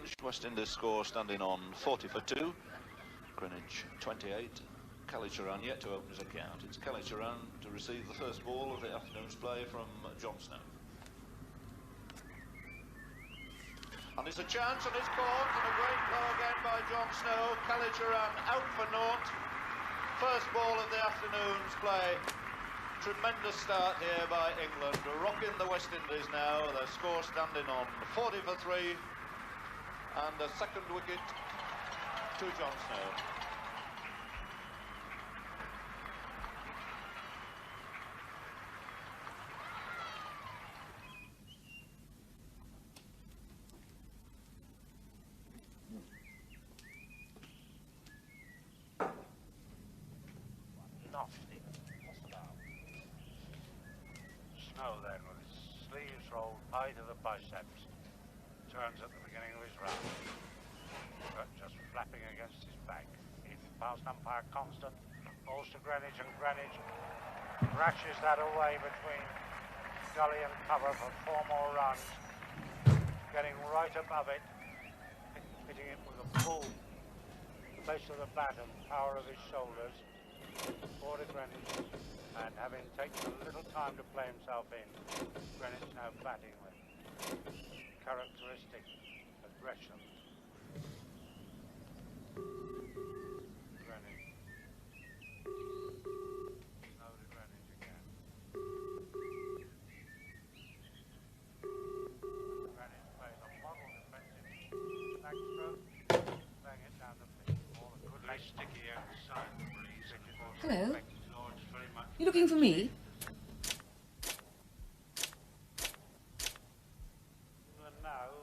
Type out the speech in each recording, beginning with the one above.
Greenwich. West Indies score standing on 40 for 2. Greenwich 28. Kelly-Turan yet to open his account. It's Kelly-Turan to receive the first ball of the afternoon's play from John Snow. And it's a chance and it's caught, and a great blow again by John Snow. Kelly-Turan out for naught. First ball of the afternoon's play. Tremendous start here by England, rocking the West Indies now. Their score standing on 40 for 3, and a second wicket to John Snow. Snow then, with his sleeves rolled high to the biceps, turns at the beginning of his round, but just flapping against his back. In past umpire Constant, balls to Greenwich, and Greenwich rashes that away between gully and cover for 4 more runs, getting right above it, hitting it with a full face of the bat and power of his shoulders. For Greenwich, and having taken a little time to play himself in, Greenwich now batting with characteristic aggression. Greenwich. Now to Greenwich again. Greenwich plays a model defensive backstroke, laying it down the pitch. All a good lay sticky outside the breeze. Hello? You looking for me? And now,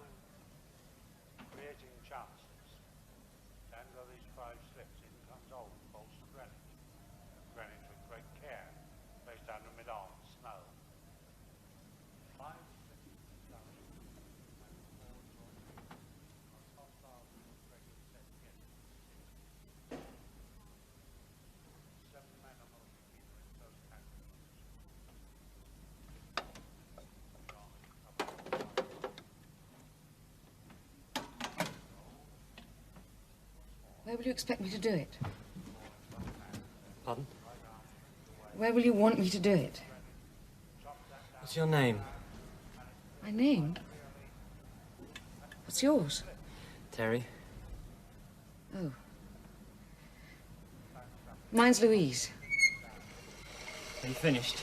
creating chances. And of these 5 slips, in comes Old, balls to Greenwich. Greenwich with great care, plays down the mid-arm, Snow. 5 slips, down. Where will you expect me to do it? Pardon? Where will you want me to do it? What's your name? My name? What's yours? Terry. Oh. Mine's Louise. Are you finished?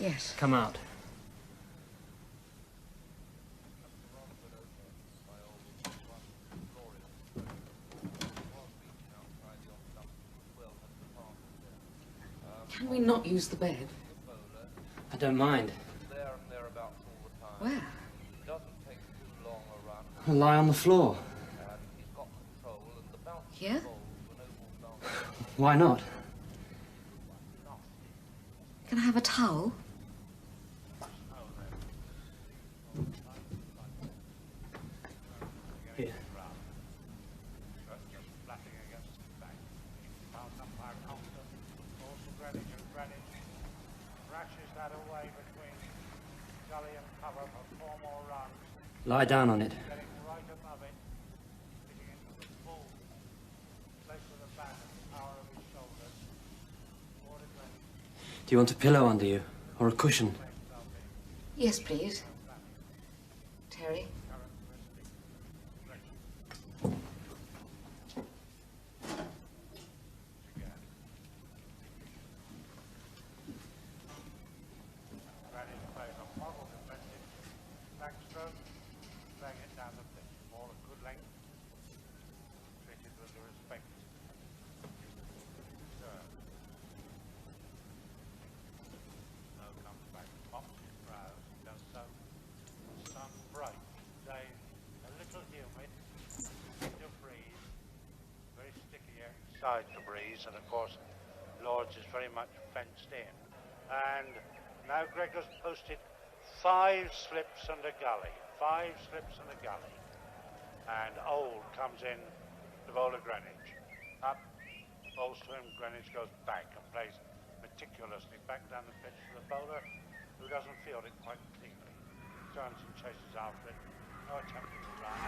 Yes. Come out. Can we not use the bed? I don't mind. Where? I'll lie on the floor. Here? Why not? Can I have a towel? Here. Lie down on it. Do you want a pillow under you, or a cushion? Yes, please. Terry. To breeze, and of course Lord's is very much fenced in, and now Gregor's posted 5 slips and a gully, 5 slips and a gully, and Old comes in to bowl at Greenwich, up, bowls to him, Greenwich goes back and plays meticulously back down the pitch to the bowler, who doesn't field it quite cleanly, turns and chases after it, No attempt to run.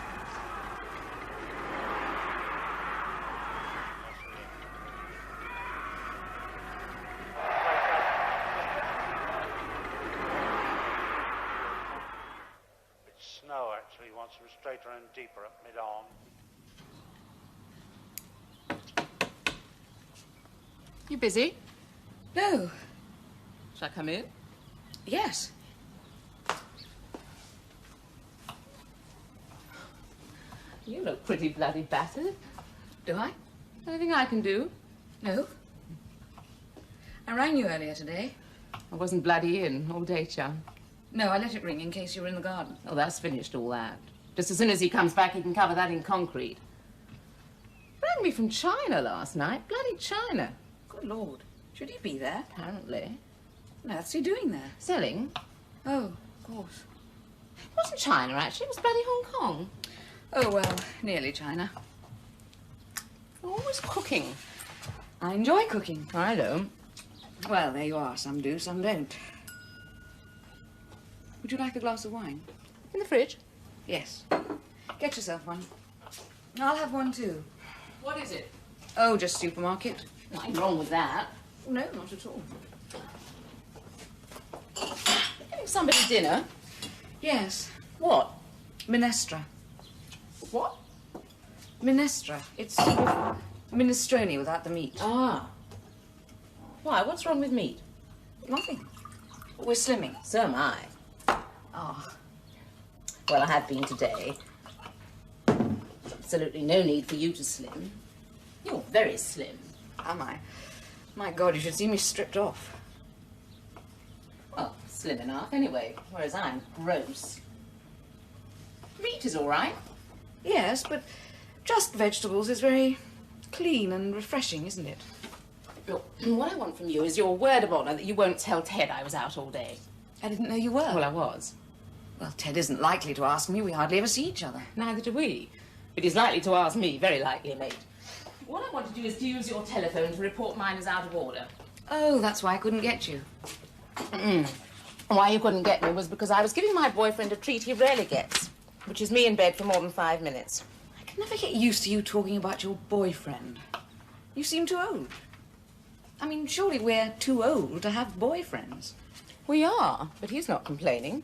It's snow, actually. He wants them straighter and deeper up mid-on. You busy? No. Shall I come in? Yes. You look pretty bloody battered. Do I? Anything I can do? No. I rang you earlier today. I wasn't bloody in all day, John. No, I let it ring in case you were in the garden. Oh, that's finished, all that. Just as soon as he comes back, he can cover that in concrete. Rang me from China last night. Bloody China. Good Lord. Should he be there? Apparently. What on earth's he doing there? Selling? Oh, of course. It wasn't China, actually. It was bloody Hong Kong. Oh, well, nearly China. Always cooking. I enjoy cooking. I don't. Well, there you are. Some do, some don't. Would you like a glass of wine? In the fridge? Yes. Get yourself one. I'll have one too. What is it? Oh, just supermarket. Nothing wrong with that. No, not at all. Getting somebody dinner? Yes. What? Minestra. What? Minestra. It's sort of minestrone without the meat. Ah. Why? What's wrong with meat? Nothing. We're slimming. So am I. Oh. Well, I have been today. Absolutely no need for you to slim. You're very slim. Am I? My God, you should see me stripped off. Well, slim enough anyway, whereas I'm gross. Meat is all right. Yes, but just vegetables is very clean and refreshing, isn't it? Look, what I want from you is your word of honour that you won't tell Ted I was out all day. I didn't know you were. Well, I was. Well, Ted isn't likely to ask me. We hardly ever see each other. Neither do we. But he's likely to ask me, very likely, mate. What I want to do is to use your telephone to report mine as out of order. Oh, that's why I couldn't get you. Why you couldn't get me was because I was giving my boyfriend a treat he rarely gets, which is me in bed for more than 5 minutes. I can never get used to you talking about your boyfriend. You seem too old. I mean, surely we're too old to have boyfriends. We are, but he's not complaining.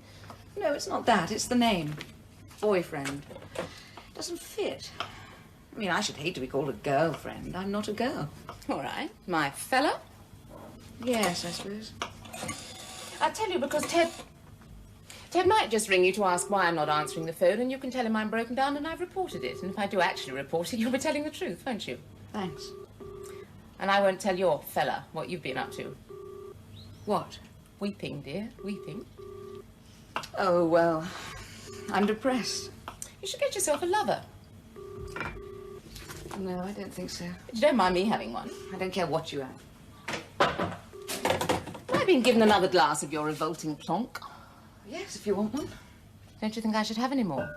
No, it's not that. It's the name. Boyfriend. Doesn't fit. I mean, I should hate to be called a girlfriend. I'm not a girl. All right, my fella. Yes, I suppose. I'll tell you because Ted might just ring you to ask why I'm not answering the phone, and you can tell him I'm broken down and I've reported it. And if I do actually report it, you'll be telling the truth, won't you? Thanks. And I won't tell your fella what you've been up to. What? Weeping, dear, weeping. Oh, well, I'm depressed. You should get yourself a lover. No, I don't think so. You don't mind me having one. I don't care what you have. I've been given another glass of your revolting plonk. Yes, if you want one. Don't you think I should have any more?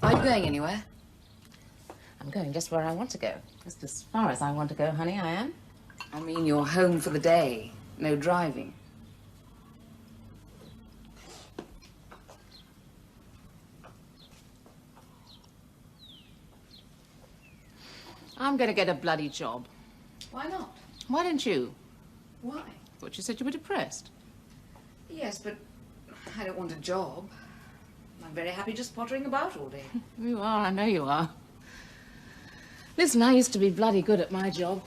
Are you going anywhere? I'm going just where I want to go. Just as far as I want to go, honey, I am. I mean, you're home for the day. No driving. I'm going to get a bloody job. Why not? Why don't you? Why? But you said you were depressed. Yes, but I don't want a job. I'm very happy just pottering about all day. You are, I know you are. Listen, I used to be bloody good at my job.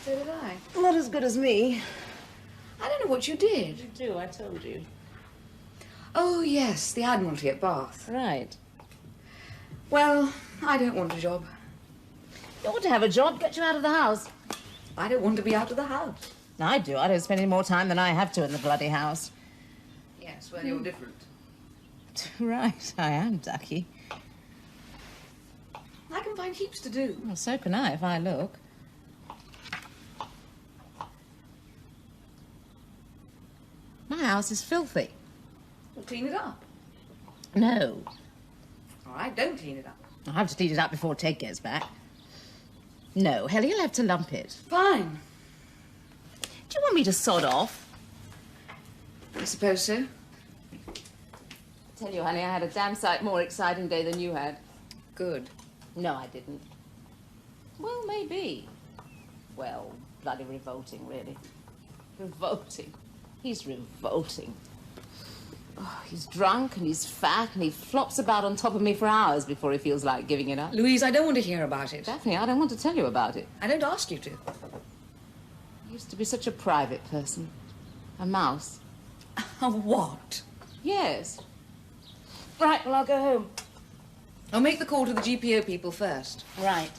So did I. Not as good as me. I don't know what you did. You do, I told you. Oh, yes, the Admiralty at Bath. Right. Well, I don't want a job. You ought to have a job, get you out of the house. I don't want to be out of the house. I do. I don't spend any more time than I have to in the bloody house. Yes, well, you're different. Right, I am, ducky. I can find heaps to do. Well, so can I if I look. My house is filthy. Well, clean it up. No. All right, don't clean it up. I'll have to clean it up before Ted gets back. No, Hell, you'll have to lump it. Fine. Do you want me to sod off? I suppose so. Tell you, honey, I had a damn sight more exciting day than you had. Good. No, I didn't. Well, maybe. Well, bloody revolting, really. Revolting. He's revolting. Oh, he's drunk and he's fat and he flops about on top of me for hours before he feels like giving it up. Louise, I don't want to hear about it. Daphne, I don't want to tell you about it. I don't ask you to. I used to be such a private person. A mouse. A what? Yes. Right, well, I'll go home. I'll make the call to the GPO people first. Right.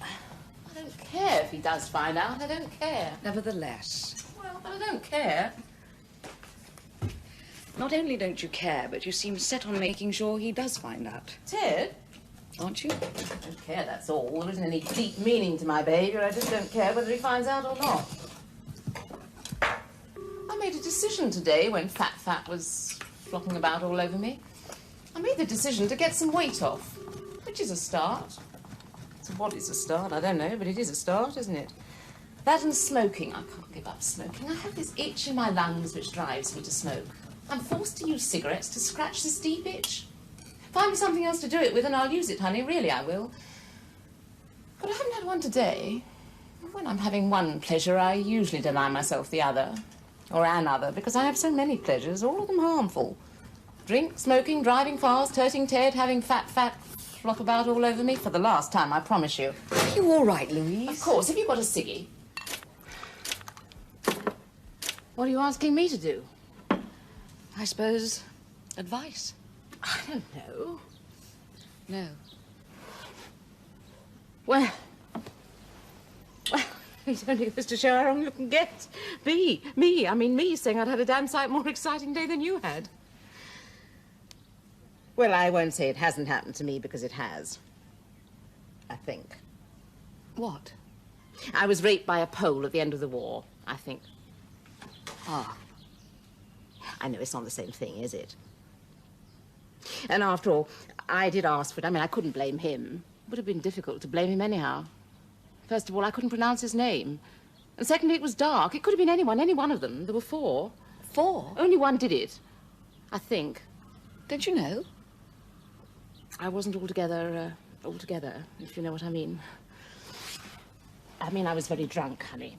I don't care if he does find out. I don't care. Nevertheless. Well, I don't care. Not only don't you care, but you seem set on making sure he does find out. Ted? Aren't you? I don't care, that's all. There isn't any deep meaning to my behaviour. I just don't care whether he finds out or not. I made a decision today when Fat was flopping about all over me. I made the decision to get some weight off, which is a start. So what is a start? I don't know, but it is a start, isn't it? That and smoking. I can't give up smoking. I have this itch in my lungs which drives me to smoke. I'm forced to use cigarettes to scratch this deep itch. Find me something else to do it with and I'll use it, honey. Really, I will. But I haven't had one today. When I'm having one pleasure, I usually deny myself the other. Or another, because I have so many pleasures, all of them harmful. Drink, smoking, driving fast, hurting Ted, having fat flop about all over me. For the last time, I promise you. Are you all right, Louise? Of course. Have you got a ciggy? What are you asking me to do? I suppose advice. I don't know. No. Well, it only goes to show how wrong you can get. Me saying I'd had a damn sight more exciting day than you had. Well, I won't say it hasn't happened to me because it has. I think. What? I was raped by a Pole at the end of the war, I think. Ah. I know it's not the same thing, is it? And after all, I did ask for it. I mean, I couldn't blame him. It would have been difficult to blame him anyhow. First of all, I couldn't pronounce his name. And secondly, it was dark. It could have been anyone, any one of them. There were 4. 4? Only one did it, I think. Don't you know? I wasn't altogether, if you know what I mean. I mean, I was very drunk, honey.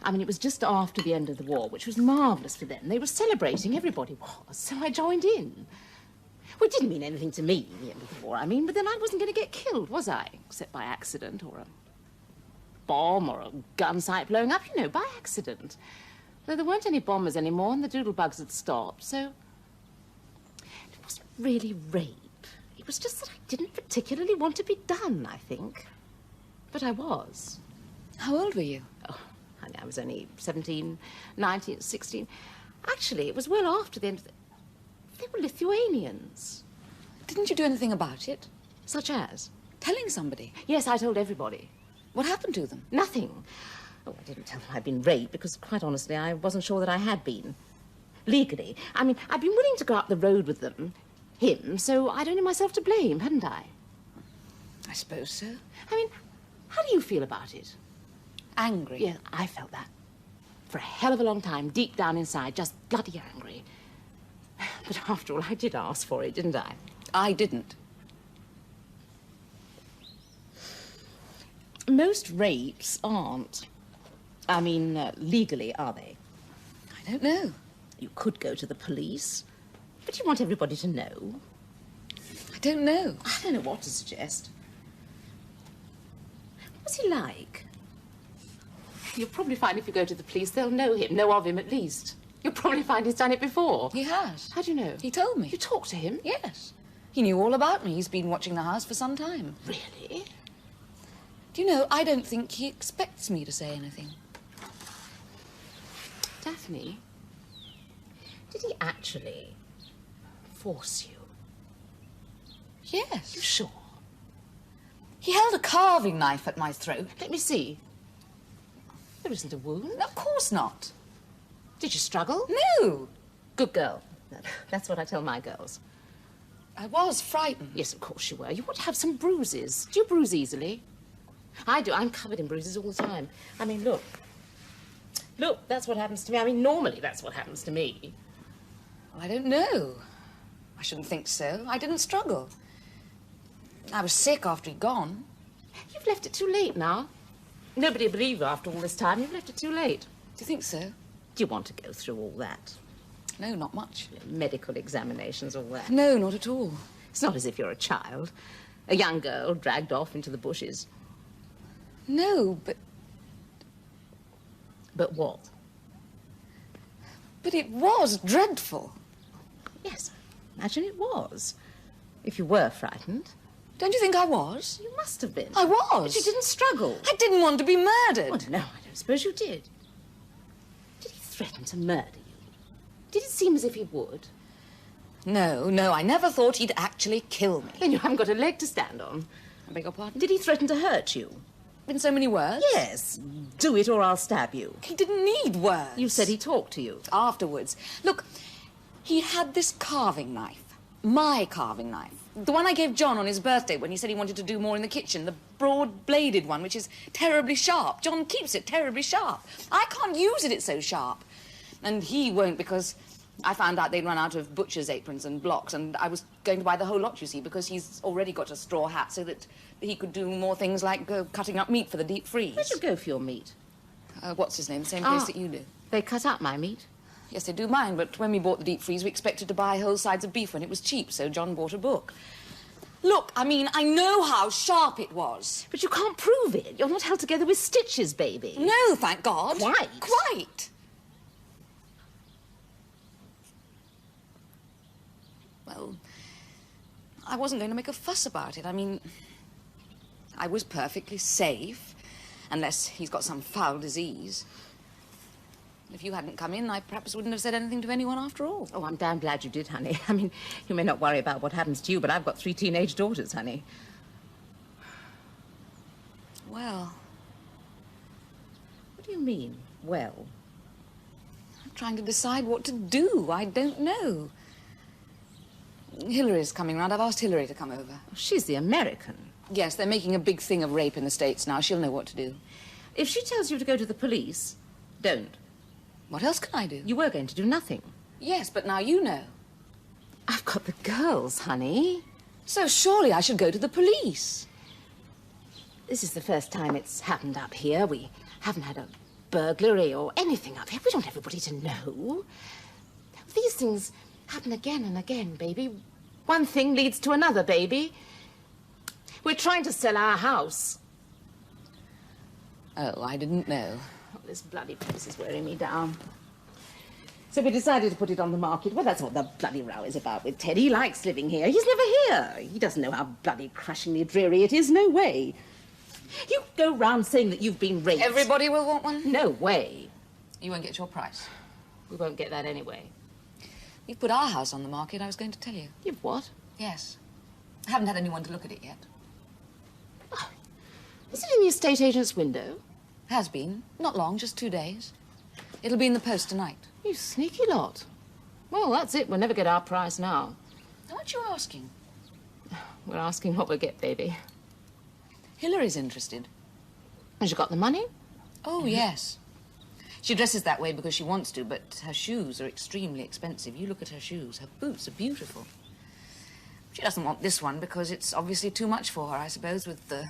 I mean, it was just after the end of the war, which was marvellous for them. They were celebrating, everybody was, so I joined in. Well, it didn't mean anything to me, the end of the war, I mean, but then I wasn't going to get killed, was I? Except by accident, or a bomb, or a gun site blowing up, you know, by accident. Though there weren't any bombers anymore, and the doodlebugs had stopped, so... It wasn't really rape. It was just that I didn't particularly want to be done, I think. But I was. How old were you? Oh, honey, I was only 17, 19, 16. Actually, it was well after the end of the... They were Lithuanians. Didn't you do anything about it? Such as? Telling somebody? Yes, I told everybody. What happened to them? Nothing. Oh, I didn't tell them I'd been raped because, quite honestly, I wasn't sure that I had been. Legally. I mean, I'd been willing to go up the road with them, him, so I'd only myself to blame, hadn't I? I suppose so. I mean, how do you feel about it? Angry? Yeah, I felt that. For a hell of a long time, deep down inside, just bloody angry. But after all, I did ask for it, didn't I? I didn't. Most rapes aren't. I mean, legally, are they? I don't know. You could go to the police, but you want everybody to know. I don't know. I don't know what to suggest. What's he like? You'll probably find if you go to the police, they'll know of him at least. You'll probably find he's done it before. He has. How do you know? He told me. You talked to him? Yes. He knew all about me. He's been watching the house for some time. Really? Do you know, I don't think he expects me to say anything. Daphne, did he actually force you? Yes. You sure? He held a carving knife at my throat. Let me see. There isn't a wound. Of course not. Did you struggle? No. Good girl. That's what I tell my girls. I was frightened. Yes, of course you were. You ought to have some bruises. Do you bruise easily? I do. I'm covered in bruises all the time. I mean, look. Look, that's what happens to me. I mean, normally that's what happens to me. Well, I don't know. I shouldn't think so. I didn't struggle. I was sick after he'd gone. You've left it too late now. Nobody will believe you after all this time. You've left it too late. Do you think so? Do you want to go through all that? No, not much. Medical examinations, all that? No, not at all. It's not as if you're a child. A young girl dragged off into the bushes. No, but... But what? But it was dreadful. Yes, imagine it was. If you were frightened. Don't you think I was? You must have been. I was. But you didn't struggle. I didn't want to be murdered. Oh, no, I don't suppose you did. Did he threaten to murder you? Did it seem as if he would? No, I never thought he'd actually kill me. Then you haven't got a leg to stand on. I beg your pardon? Did he threaten to hurt you? In so many words? Yes. Do it or I'll stab you. He didn't need words. You said he talked to you. Afterwards. Look, he had this carving knife. My carving knife. The one I gave John on his birthday when he said he wanted to do more in the kitchen. The broad-bladed one, which is terribly sharp. John keeps it terribly sharp. I can't use it, it's so sharp. And he won't because I found out they'd run out of butcher's aprons and blocks, and I was going to buy the whole lot, you see, because he's already got a straw hat so that he could do more things like cutting up meat for the deep freeze. Where'd you go for your meat? What's his name? The same place that you do. They cut up my meat. Yes, they do mine, but when we bought the deep freeze, we expected to buy whole sides of beef when it was cheap, so John bought a book. Look, I mean, I know how sharp it was. But you can't prove it. You're not held together with stitches, baby. No, thank God. Quite. Quite. Well, I wasn't going to make a fuss about it. I mean, I was perfectly safe, unless he's got some foul disease. If you hadn't come in, I perhaps wouldn't have said anything to anyone after all. Oh, I'm damn glad you did, honey. I mean, you may not worry about what happens to you, but I've got 3 teenage daughters, honey. Well... What do you mean, well? I'm trying to decide what to do. I don't know. Hillary's coming round. I've asked Hillary to come over. She's the American. Yes, they're making a big thing of rape in the States now. She'll know what to do. If she tells you to go to the police, don't. What else can I do? You were going to do nothing. Yes, but now you know. I've got the girls, honey. So surely I should go to the police. This is the first time it's happened up here. We haven't had a burglary or anything up here. We don't want everybody to know. These things happen again and again, baby. One thing leads to another, baby. We're trying to sell our house. Oh, I didn't know. Oh, this bloody place is wearing me down. So we decided to put it on the market. Well, that's what the bloody row is about with Ted. He likes living here. He's never here. He doesn't know how bloody crushingly dreary it is. No way. You go round saying that you've been raped. Everybody will want one? No way. You won't get your price. We won't get that anyway. You've put our house on the market, I was going to tell you. You've what? Yes. I haven't had anyone to look at it yet. Oh, is it in the estate agent's window? Has been. Not long, just 2 days. It'll be in the post tonight. You sneaky lot. Well, that's it. We'll never get our price now. How much are you asking? We're asking what we'll get, baby. Hillary's interested. Has she got the money? Oh, yes. She dresses that way because she wants to, but her shoes are extremely expensive. You look at her shoes. Her boots are beautiful. She doesn't want this one because it's obviously too much for her, I suppose, with the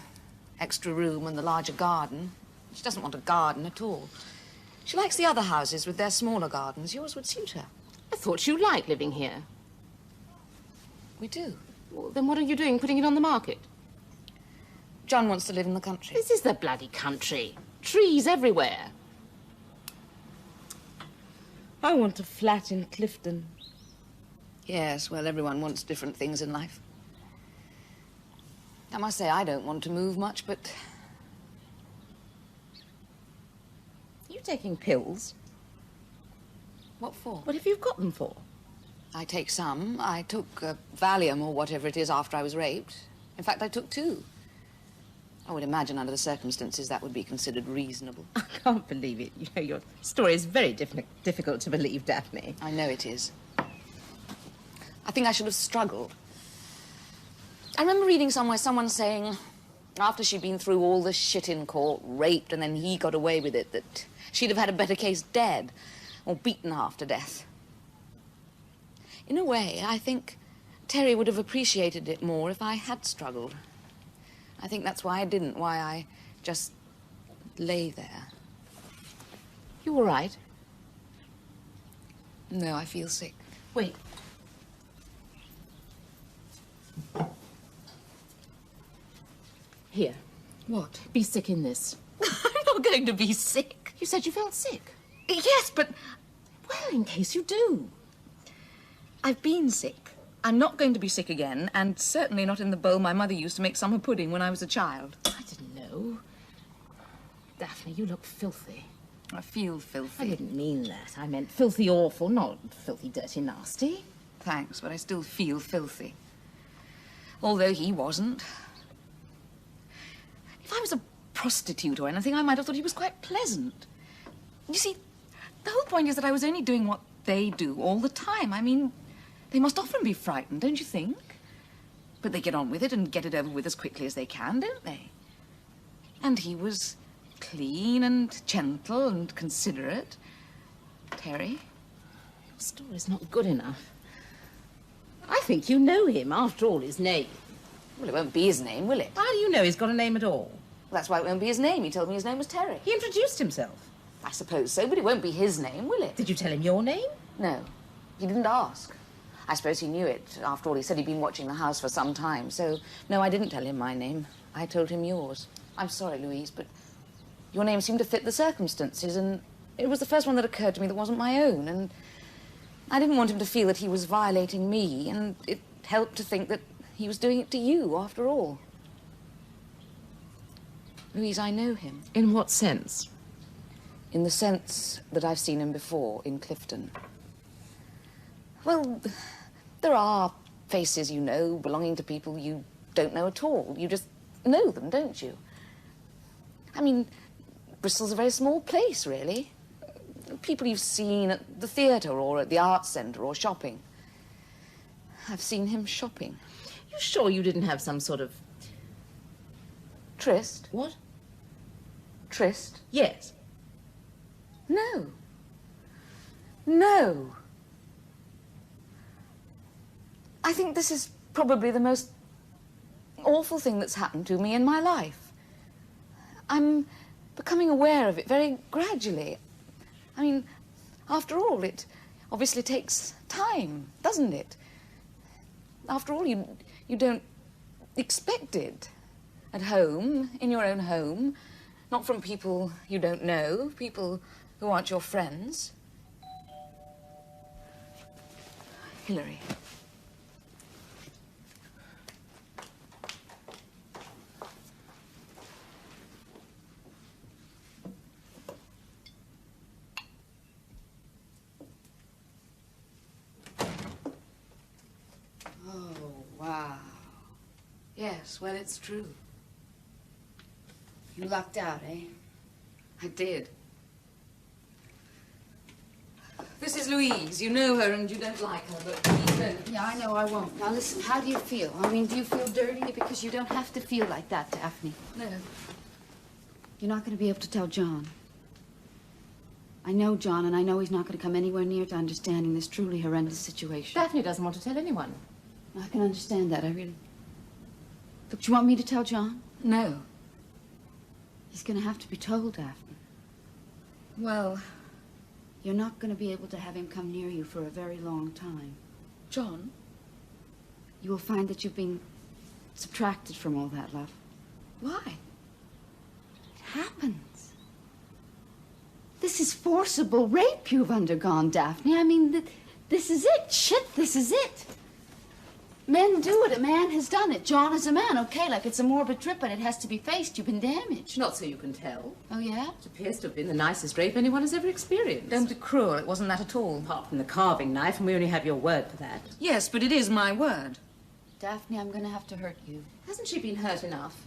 extra room and the larger garden. She doesn't want a garden at all. She likes the other houses with their smaller gardens. Yours would suit her. I thought you liked living here. We do. Well, then what are you doing, putting it on the market? John wants to live in the country. This is the bloody country. Trees everywhere. I want a flat in Clifton. Yes, well, everyone wants different things in life. I must say, I don't want to move much, but... You taking pills? What for? What have you got them for? I take some. I took Valium or whatever it is after I was raped. In fact, I took 2. I would imagine under the circumstances that would be considered reasonable. I can't believe it. You know, your story is very difficult to believe, Daphne. I know it is. I think I should have struggled. I remember reading somewhere someone saying, after she'd been through all the shit in court, raped, and then he got away with it, that she'd have had a better case dead or beaten half to death. In a way, I think Terry would have appreciated it more if I had struggled. I think that's why I didn't, why I just lay there. You all right? No, I feel sick. Wait. Here. What? Be sick in this. I'm not going to be sick. You said you felt sick. Yes, but Well, in case you do. I've been sick. I'm not going to be sick again, and certainly not in the bowl my mother used to make summer pudding when I was a child. I didn't know. Daphne, you look filthy. I feel I filthy. didn't mean that. I meant filthy awful, not filthy dirty nasty. Thanks, but I still feel filthy. Although he wasn't. If I was a prostitute or anything, I might have thought he was quite pleasant. You see, the whole point is that I was only doing what they do all the time. I mean, they must often be frightened, don't you think? But they get on with it and get it over with as quickly as they can, don't they? And he was clean and gentle and considerate. Terry? Your story's not good enough. I think you know him, after all, his name. Well, it won't be his name, will it? How do you know he's got a name at all? That's why it won't be his name. He told me his name was Terry. He introduced himself. I suppose so, but it won't be his name, will it? Did you tell him your name? No, he didn't ask. I suppose he knew it. After all, he said he'd been watching the house for some time. So, no, I didn't tell him my name. I told him yours. I'm sorry, Louise, but your name seemed to fit the circumstances, and it was the first one that occurred to me that wasn't my own, and I didn't want him to feel that he was violating me, and it helped to think that he was doing it to you, after all. Louise, I know him. In what sense? In the sense that I've seen him before in Clifton. Well, there are faces you know belonging to people you don't know at all. You just know them, don't you? I mean, Bristol's a very small place, really. People you've seen at the theatre or at the arts centre or shopping. I've seen him shopping. You sure you didn't have some sort of... Tryst? What? Tryst? Yes. No. No. I think this is probably the most awful thing that's happened to me in my life. I'm becoming aware of it very gradually. I mean, after all, it obviously takes time, doesn't it? After all, you don't expect it at home, in your own home, not from people you don't know, people who aren't your friends. Hilary. Wow. Yes, well, it's true. You lucked out, eh? I did. This is Louise. You know her and you don't like her, but please don't. Yeah, I know I won't. Now listen, how do you feel? I mean, do you feel dirty? Because you don't have to feel like that, Daphne. No. You're not going to be able to tell John. I know John, and I know he's not going to come anywhere near to understanding this truly horrendous situation. Daphne doesn't want to tell anyone. I can understand that, I really... Look, do you want me to tell John? No. He's going to have to be told, Daphne. Well, You're not going to be able to have him come near you for a very long time. John? You will find that you've been subtracted from all that, love. Why? It happens. This is forcible rape you've undergone, Daphne. I mean, this is it. Shit, this is it. Men do it. A man has done it. John is a man, okay? Like, it's a morbid trip, but it has to be faced. You've been damaged. Not so you can tell. Oh, yeah? It appears to have been the nicest rape anyone has ever experienced. Don't be cruel. It wasn't that at all. Apart from the carving knife, and we only have your word for that. Yes, but it is my word. Daphne, I'm going to have to hurt you. Hasn't she been hurt enough?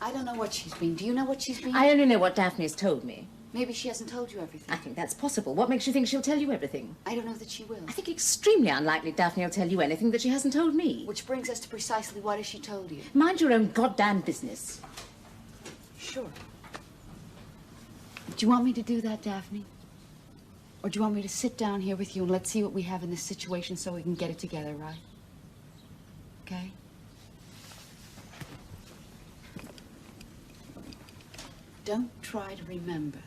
I don't know what she's been. Do you know what she's been? I only know what Daphne has told me. Maybe she hasn't told you everything. I think that's possible. What makes you think she'll tell you everything? I don't know that she will. I think extremely unlikely Daphne will tell you anything that she hasn't told me. Which brings us to precisely what has she told you? Mind your own goddamn business. Sure. Do you want me to do that, Daphne? Or do you want me to sit down here with you and let's see what we have in this situation so we can get it together, right? okay? Don't try to remember.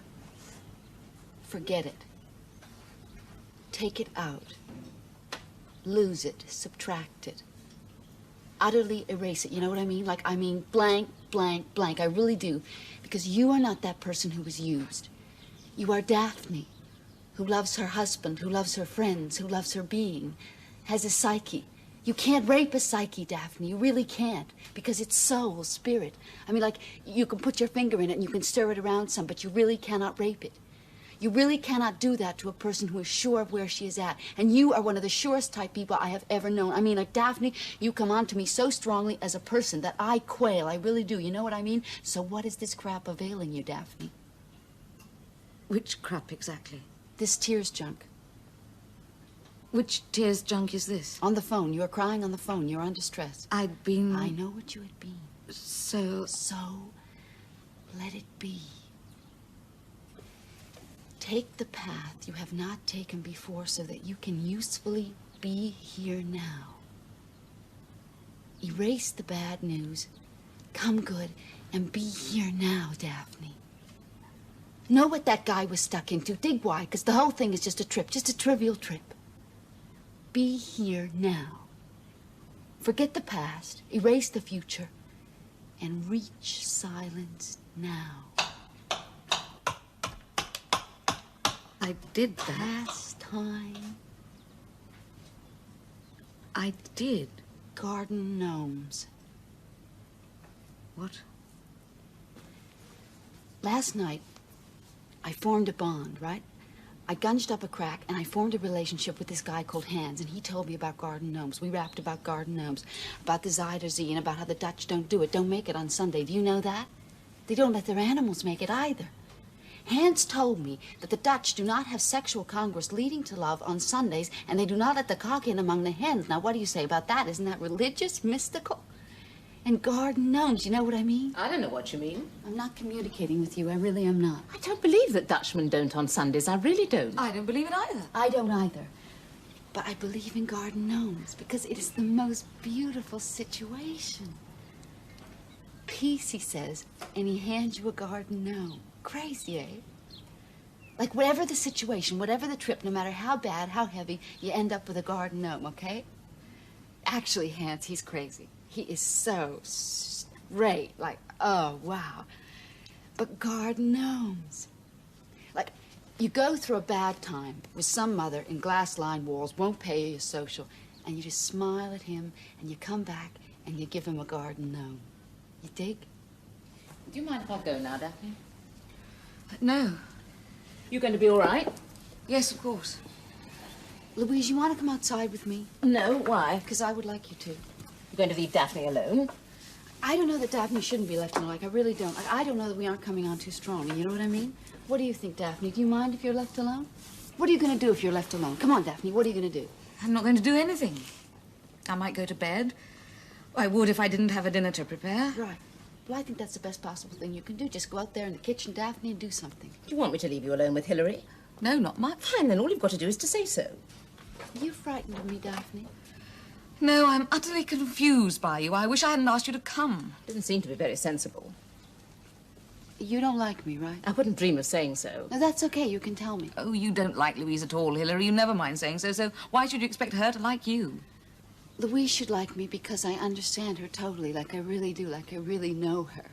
Forget it. Take it out. Lose it. Subtract it. Utterly erase it. You know what I mean? Like, I mean blank, blank, blank. I really do. Because you are not that person who was used. You are Daphne, who loves her husband, who loves her friends, who loves her being, has a psyche. You can't rape a psyche, Daphne. You really can't, because it's soul, spirit. I mean, like, you can put your finger in it and you can stir it around some, but you really cannot rape it. You really cannot do that to a person who is sure of where she is at. And you are one of the surest type people I have ever known. I mean, like, Daphne, you come on to me so strongly as a person that I quail. I really do. You know what I mean? So what is this crap availing you, Daphne? Which crap exactly? This tears junk. Which tears junk is this? On the phone. You are crying on the phone. You're under stress. I'd been... I know what you had been. So... So, let it be. Take the path you have not taken before so that you can usefully be here now. Erase the bad news. Come good and be here now, Daphne. Know what that guy was stuck into. Dig why, because the whole thing is just a trip, just a trivial trip. Be here now. Forget the past, erase the future, and reach silence now. I did that. Last time. I did. Garden gnomes. What? Last night, I formed a bond, right? I gunged up a crack, and I formed a relationship with this guy called Hans, and he told me about garden gnomes. We rapped about garden gnomes, about the Zuiderzee, and about how the Dutch don't do it, don't make it on Sunday. Do you know that? They don't let their animals make it either. Hans told me that the Dutch do not have sexual congress leading to love on Sundays, and they do not let the cock in among the hens. Now, what do you say about that? Isn't that religious, mystical? And garden gnomes, you know what I mean? I don't know what you mean. I'm not communicating with you. I really am not. I don't believe that Dutchmen don't on Sundays. I really don't. I don't believe it either. I don't either. But I believe in garden gnomes because it is the most beautiful situation. Peace, he says, and he hands you a garden gnome. Crazy, eh? Like, whatever the situation, whatever the trip, no matter how bad, how heavy, you end up with a garden gnome, okay? Actually, Hans, he's crazy. He is so straight, like, oh, wow. But garden gnomes. Like, you go through a bad time with some mother in glass-lined walls, won't pay you your social, and you just smile at him, and you come back, and you give him a garden gnome. You dig? Do you mind if I go now, Daphne? No. You going to be all right? Yes, of course. Louise, you want to come outside with me? No, why? Because I would like you to. You're going to leave Daphne alone? I don't know that Daphne shouldn't be left alone. Like, I really don't. I don't know that we aren't coming on too strong. You know what I mean? What do you think, Daphne? Do you mind if you're left alone? What are you going to do if you're left alone? Come on, Daphne. What are you going to do? I'm not going to do anything. I might go to bed. I would if I didn't have a dinner to prepare. Right. Well, I think that's the best possible thing you can do. Just go out there in the kitchen, Daphne, and do something. Do you want me to leave you alone with Hilary? No, not much. Fine, then all you've got to do is to say so. Are you frightened of me, Daphne? No, I'm utterly confused by you. I wish I hadn't asked you to come. Doesn't seem to be very sensible. You don't like me, right? I wouldn't dream of saying so. No, that's okay. You can tell me. Oh, you don't like Louise at all, Hilary. You never mind saying so, so why should you expect her to like you? Louise should like me because I understand her totally, like I really do, like I really know her.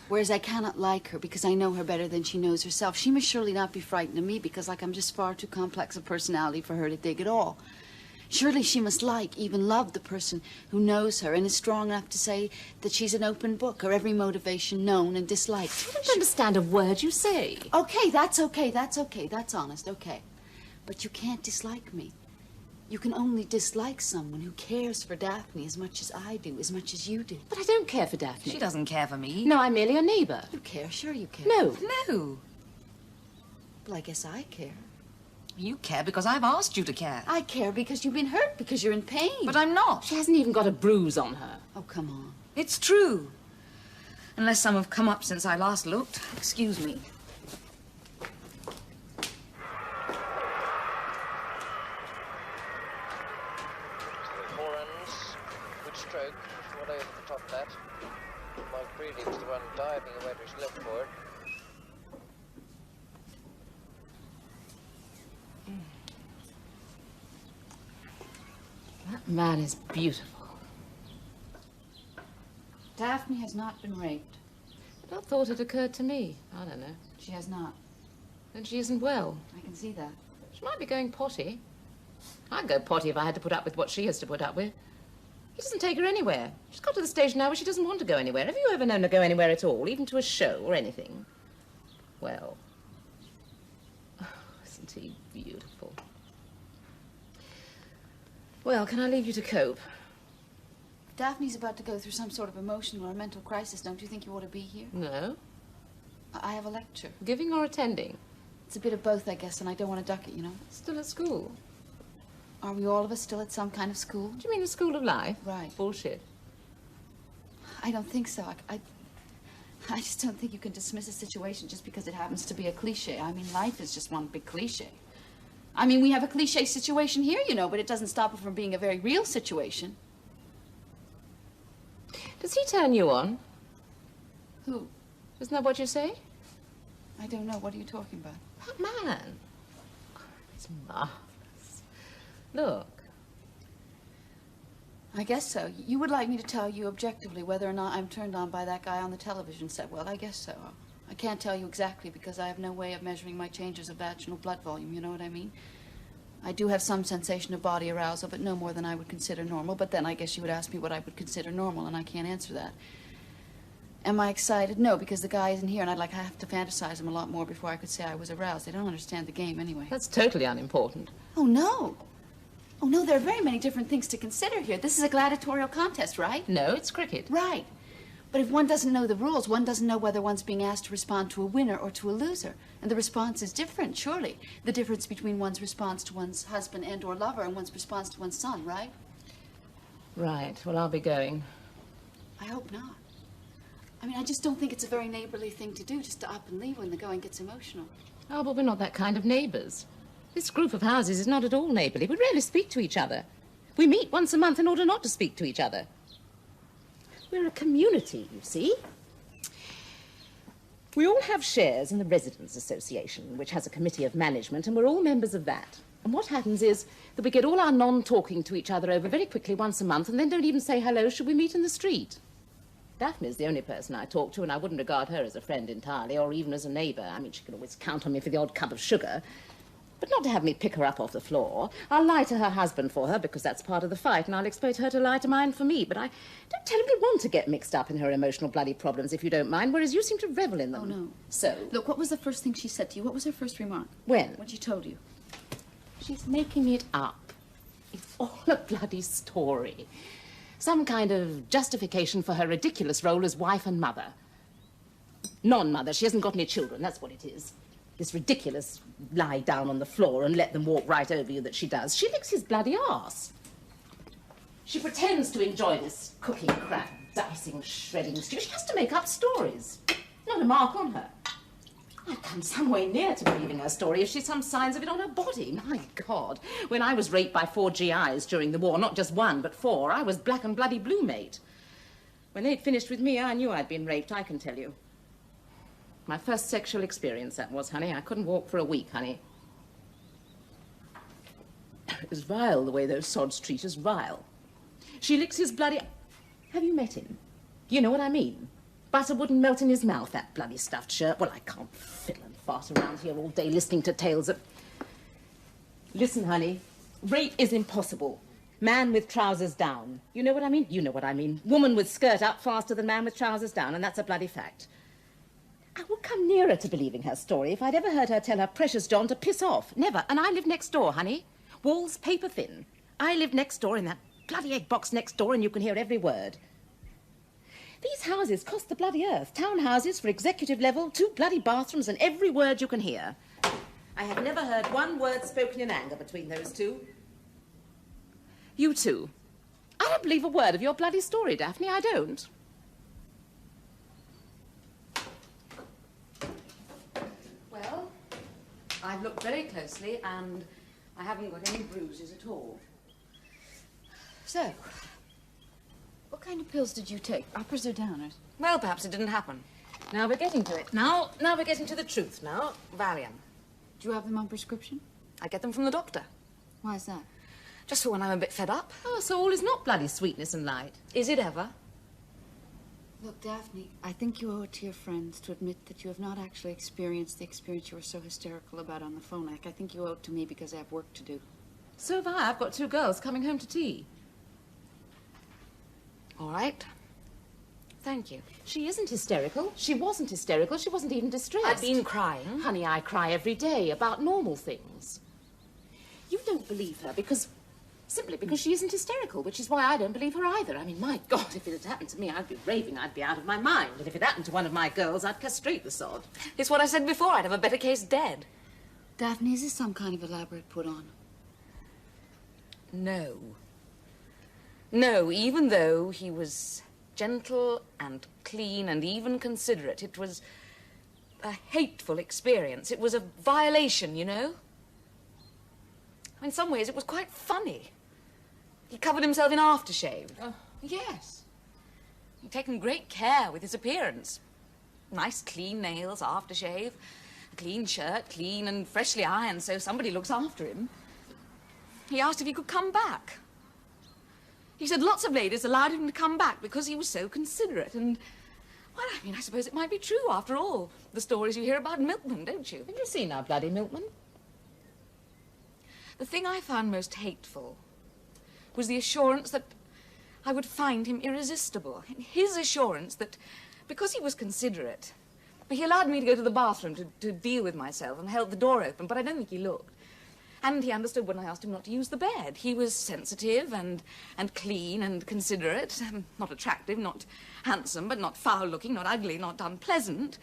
Whereas I cannot like her because I know her better than she knows herself. She must surely not be frightened of me because, like, I'm just far too complex a personality for her to dig at all. Surely she must like, even love, the person who knows her and is strong enough to say that she's an open book, her every motivation known and disliked. I don't understand a word you say. Okay, that's okay, that's okay, that's honest, okay. But you can't dislike me. You can only dislike someone who cares for Daphne as much as I do, as much as you do. But I don't care for Daphne. She doesn't care for me. No, I'm merely a neighbour. You care, sure you care. No. No. Well, I guess I care. You care because I've asked you to care. I care because you've been hurt, because you're in pain. But I'm not. She hasn't even got a bruise on her. Oh, come on. It's true. Unless some have come up since I last looked. Excuse me. stroke, just one over the top net. Mike Breeding was the one diving away to his left forward. That man is beautiful. Daphne has not been raped. What thought had occurred to me? I don't know. She has not. Then she isn't well. I can see that. She might be going potty. I'd go potty if I had to put up with what she has to put up with. He doesn't take her anywhere. She's got to the stage now where she doesn't want to go anywhere. Have you ever known her go anywhere at all, even to a show or anything? Well, isn't he beautiful? Well, can I leave you to cope? Daphne's about to go through some sort of emotional or mental crisis. Don't you think you ought to be here? No. I have a lecture. Giving or attending? It's a bit of both, I guess, and I don't want to duck it, you know. Still at school? Are we all of us still at some kind of school? Do you mean the school of life? Right. Bullshit. I don't think so. I just don't think you can dismiss a situation just because it happens to be a cliche. I mean, life is just one big cliche. I mean, we have a cliche situation here, you know, but it doesn't stop it from being a very real situation. Does he turn you on? Who? Isn't that what you say? I don't know. What are you talking about? That man. He's marvelous. Look. I guess so. You would like me to tell you objectively whether or not I'm turned on by that guy on the television set. Well, I guess so. I can't tell you exactly because I have no way of measuring my changes of vaginal blood volume, you know what I mean? I do have some sensation of body arousal, but no more than I would consider normal. But then I guess you would ask me what I would consider normal, and I can't answer that. Am I excited? No, because the guy isn't here, and I'd have to fantasize him a lot more before I could say I was aroused. They don't understand the game anyway. That's totally unimportant. Oh, no. Oh, no, there are very many different things to consider here. This is a gladiatorial contest, right? No, it's cricket. Right. But if one doesn't know the rules, one doesn't know whether one's being asked to respond to a winner or to a loser. And the response is different, surely. The difference between one's response to one's husband and or lover and one's response to one's son, right? Right. Well, I'll be going. I hope not. I mean, I just don't think it's a very neighborly thing to do, just to up and leave when the going gets emotional. Oh, but we're not that kind of neighbours. This group of houses is not at all neighbourly. We rarely speak to each other. We meet once a month in order not to speak to each other. We're a community, you see. We all have shares in the Residents' Association, which has a committee of management, and we're all members of that. And what happens is that we get all our non-talking to each other over very quickly once a month, and then don't even say hello, should we meet in the street? Daphne's the only person I talk to, and I wouldn't regard her as a friend entirely, or even as a neighbour. I mean, she can always count on me for the odd cup of sugar. But not to have me pick her up off the floor. I'll lie to her husband for her, because that's part of the fight, and I'll expect her to lie to mine for me. But I don't terribly want to get mixed up in her emotional bloody problems, if you don't mind, whereas you seem to revel in them. Oh, no. So? Look, what was the first thing she said to you? What was her first remark? When? What she told you? She's making it up. It's all a bloody story. Some kind of justification for her ridiculous role as wife and mother. Non-mother. She hasn't got any children, that's what it is. This ridiculous lie down on the floor and let them walk right over you that she does. She licks his bloody arse. She pretends to enjoy this cooking crap, dicing, shredding stew. She has to make up stories. Not a mark on her. I've come some way near to believing her story if she's some signs of it on her body. My God. When I was raped by 4 GIs during the war, not just 1, but 4, I was black and bloody blue, mate. When they'd finished with me, I knew I'd been raped, I can tell you. My first sexual experience, that was, honey. I couldn't walk for a week, honey. It was vile, the way those sods treat us, vile. She licks his bloody... Have you met him? You know what I mean? Butter wouldn't melt in his mouth, that bloody stuffed shirt. Well, I can't fiddle and fart around here all day listening to tales of... Listen, honey. Rape is impossible. Man with trousers down. You know what I mean? You know what I mean. Woman with skirt up faster than man with trousers down, and that's a bloody fact. I would come nearer to believing her story if I'd ever heard her tell her precious John to piss off. Never. And I live next door, honey. Walls paper thin. I live next door in that bloody egg box next door, and you can hear every word. These houses cost the bloody earth. Townhouses for executive level, 2 bloody bathrooms, and every word you can hear. I have never heard one word spoken in anger between those two. You two. I don't believe a word of your bloody story, Daphne. I don't. Well, I've looked very closely, and I haven't got any bruises at all. So, kind of pills did you take? Uppers or downers? Well, perhaps it didn't happen. Now we're getting to it. Now we're getting to the truth now. Valium. Do you have them on prescription? I get them from the doctor. Why is that? Just for when I'm a bit fed up. Oh, so all is not bloody sweetness and light. Is it ever? Look, Daphne, I think you owe it to your friends to admit that you have not actually experienced the experience you were so hysterical about on the phone. Like, I think you owe it to me because I have work to do. So have I. I've got 2 girls coming home to tea. All right. Thank you. She isn't hysterical. She wasn't hysterical. She wasn't even distressed. I've been crying. Honey, I cry every day about normal things. You don't believe her simply because she isn't hysterical, which is why I don't believe her either. I mean, my God, if it had happened to me, I'd be raving. I'd be out of my mind. And if it happened to one of my girls, I'd castrate the sod. It's what I said before. I'd have a better case dead. Daphne, is this some kind of elaborate put-on? No. No, even though he was gentle and clean and even considerate, it was a hateful experience. It was a violation, you know? In some ways, it was quite funny. He covered himself in aftershave. Oh. Yes. He'd taken great care with his appearance. Nice, clean nails, aftershave, a clean shirt, clean and freshly ironed, so somebody looks after him. He asked if he could come back. He said lots of ladies allowed him to come back because he was so considerate and, well, I mean, I suppose it might be true after all. The stories you hear about milkmen, don't you? Have you seen our bloody milkman? The thing I found most hateful was the assurance that I would find him irresistible. His assurance that, because he was considerate, he allowed me to go to the bathroom to deal with myself and held the door open, but I don't think he looked. And he understood when I asked him not to use the bed. He was sensitive and clean and considerate, not attractive, not handsome, but not foul-looking, not ugly, not unpleasant.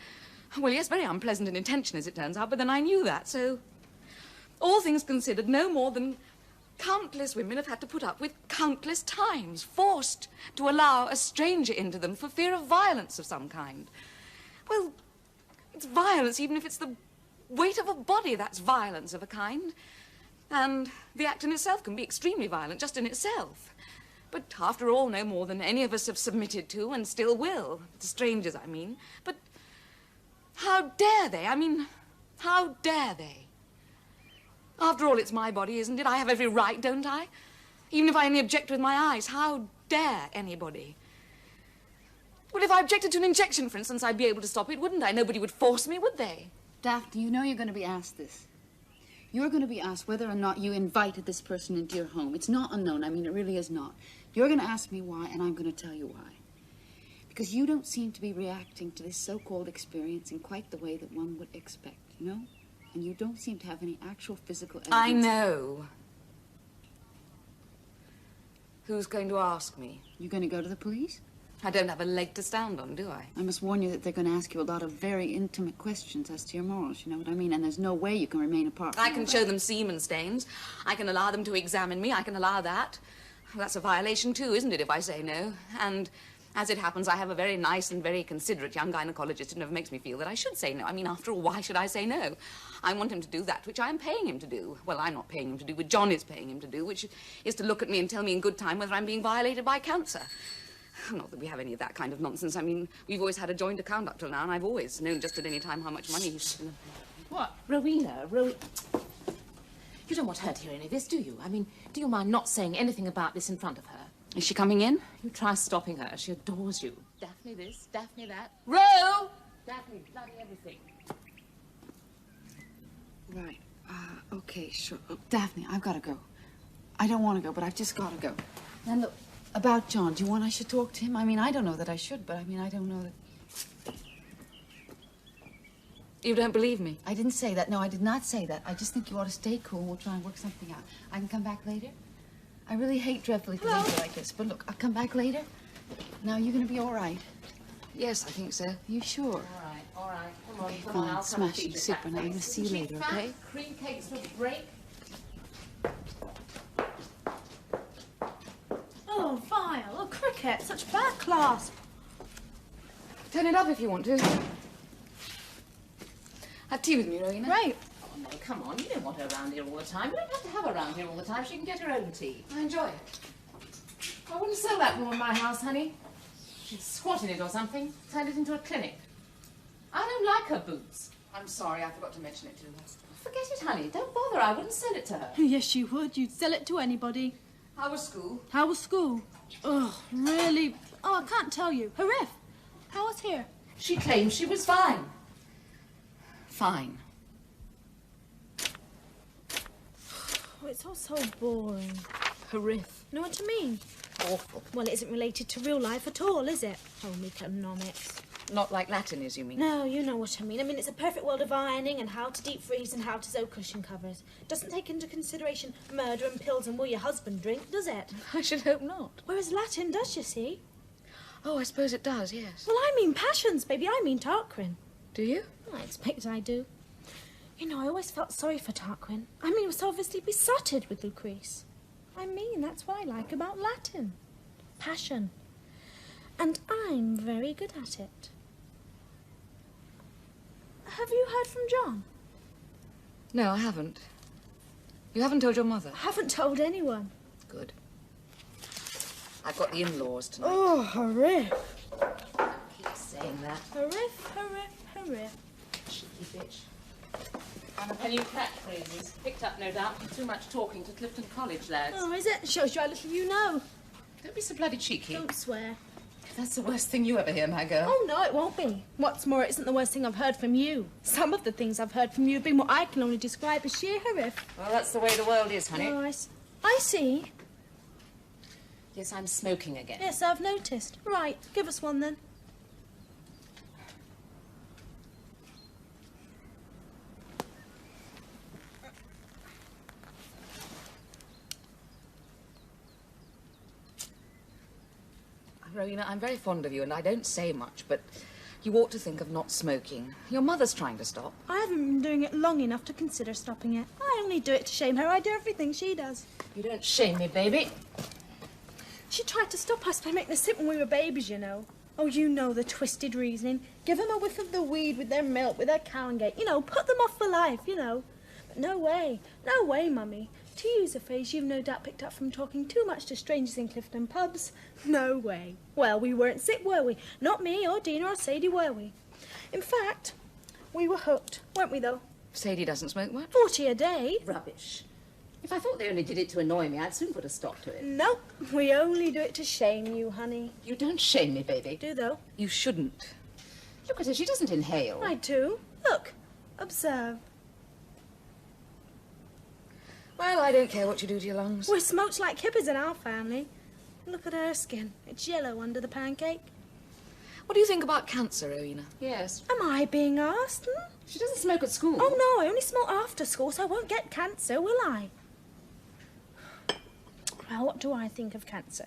Well, yes, very unpleasant in intention, as it turns out, but then I knew that, so... All things considered, no more than countless women have had to put up with countless times, forced to allow a stranger into them for fear of violence of some kind. Well, it's violence, even if it's the weight of a body, that's violence of a kind. And the act in itself can be extremely violent, just in itself. But after all, no more than any of us have submitted to and still will. To strangers, I mean. But how dare they? I mean, how dare they? After all, it's my body, isn't it? I have every right, don't I? Even if I only object with my eyes, how dare anybody? Well, if I objected to an injection, for instance, I'd be able to stop it, wouldn't I? Nobody would force me, would they? Daphne, you know you're going to be asked this. You're going to be asked whether or not you invited this person into your home. It's not unknown. I mean, it really is not. You're going to ask me why, and I'm going to tell you why. Because you don't seem to be reacting to this so-called experience in quite the way that one would expect, you know? And you don't seem to have any actual physical evidence. I know. Who's going to ask me? You going to go to the police? I don't have a leg to stand on, do I? I must warn you that they're going to ask you a lot of very intimate questions as to your morals, you know what I mean? And there's no way you can remain apart from I can show them semen stains. I can allow them to examine me. I can allow that. That's a violation too, isn't it, if I say no? And as it happens, I have a very nice and very considerate young gynecologist who never makes me feel that I should say no. I mean, after all, why should I say no? I want him to do that which I'm paying him to do. Well, I'm not paying him to do, but John is paying him to do, which is to look at me and tell me in good time whether I'm being violated by cancer. Not that we have any of that kind of nonsense. I mean, we've always had a joint account up till now, and I've always known just at any time how much money he's... What? Rowena. You don't want her to hear any of this, do you? I mean, do you mind not saying anything about this in front of her? Is she coming in? You try stopping her. She adores you. Daphne this, Daphne that. Row! Daphne bloody everything. Right. Okay, sure. Daphne, I've got to go. I don't want to go, but I've just got to go. And look, about John, do you want I should talk to him? I mean, I don't know that I should, but I mean, I don't know that... You don't believe me? I didn't say that. No, I did not say that. I just think you ought to stay cool. We'll try and work something out. I can come back later? I really hate dreadfully to leave you like this, but look, I'll come back later. Now, you're going to be all right. Yes, I think so. You sure? All right. Come on, Okay, come fine. on. I'll come Smash feed it, you super. that Now, face. we'll see Isn't you she later, fat? okay? Cream cakes would break. Oh, vile. Oh, cricket. Such bad class. Turn it up if you want to. Have tea with me, Rowena. Right. Oh, no, come on. You don't want her around here all the time. You don't have to have her around here all the time. She can get her own tea. I enjoy it. I wouldn't sell that room in my house, honey. She'd squat in it or something, turned it into a clinic. I don't like her boots. I'm sorry, I forgot to mention it to her. Forget it, honey. Don't bother. I wouldn't sell it to her. Yes, you would. You'd sell it to anybody. How was school? How was school? Oh, really? Oh, I can't tell you. Horrific. How was here? She claimed she was fine. Fine. Oh, it's all so boring. Horrific. Know what I mean? Awful. Well, it isn't related to real life at all, is it? Home economics. Not like Latin is, you mean? No, you know what I mean. I mean, it's a perfect world of ironing and how to deep freeze and how to sew cushion covers. Doesn't take into consideration murder and pills and will your husband drink, does it? I should hope not. Whereas Latin does, you see. Oh, I suppose it does, yes. Well, I mean passions, baby. I mean Tarquin. Do you? I expect I do. You know, I always felt sorry for Tarquin. I mean, he was so obviously besotted with Lucrece. I mean, that's what I like about Latin. Passion. And I'm very good at it. Have you heard from John? No, I haven't. You haven't told your mother? I haven't told anyone. Good. I've got the in-laws tonight. Oh, horrific. Keep saying that. Horrific. Cheeky bitch. And a penny catchphrases. Picked up, no doubt, from too much talking to Clifton College lads. Oh, is it? Shows you how little you know. Don't be so bloody cheeky. Don't swear. That's the worst thing you ever hear, my girl. Oh, no, it won't be. What's more, it isn't the worst thing I've heard from you. Some of the things I've heard from you have been what I can only describe as sheer horrific. Well, that's the way the world is, honey. Oh, I see. Yes, I'm smoking again. Yes, I've noticed. Right, give us one then. Rowena, I'm very fond of you, and I don't say much, but you ought to think of not smoking. Your mother's trying to stop. I haven't been doing it long enough to consider stopping it. I only do it to shame her. I do everything she does. You don't shame me, baby. She tried to stop us by making us sip when we were babies, you know. Oh, you know the twisted reasoning. Give them a whiff of the weed with their milk, with their cowngate. You know, put them off for life, you know. But no way, Mummy. To use a phrase you've no doubt picked up from talking too much to strangers in Clifton pubs. No way. Well, we weren't sick, were we? Not me or Dina or Sadie, were we? In fact, we were hooked, weren't we, though? Sadie doesn't smoke much. 40 a day. Rubbish. If I thought they only did it to annoy me, I'd soon put a stop to it. Nope, we only do it to shame you, honey. You don't shame me, baby. Do, though? You shouldn't. Look at her, she doesn't inhale. I do. Look, observe. Well, I don't care what you do to your lungs. We're smoked like hippies in our family. Look at her skin. It's yellow under the pancake. What do you think about cancer, Rowena? Yes. Am I being asked? She doesn't smoke at school. Oh, no, I only smoke after school, so I won't get cancer, will I? Well, what do I think of cancer?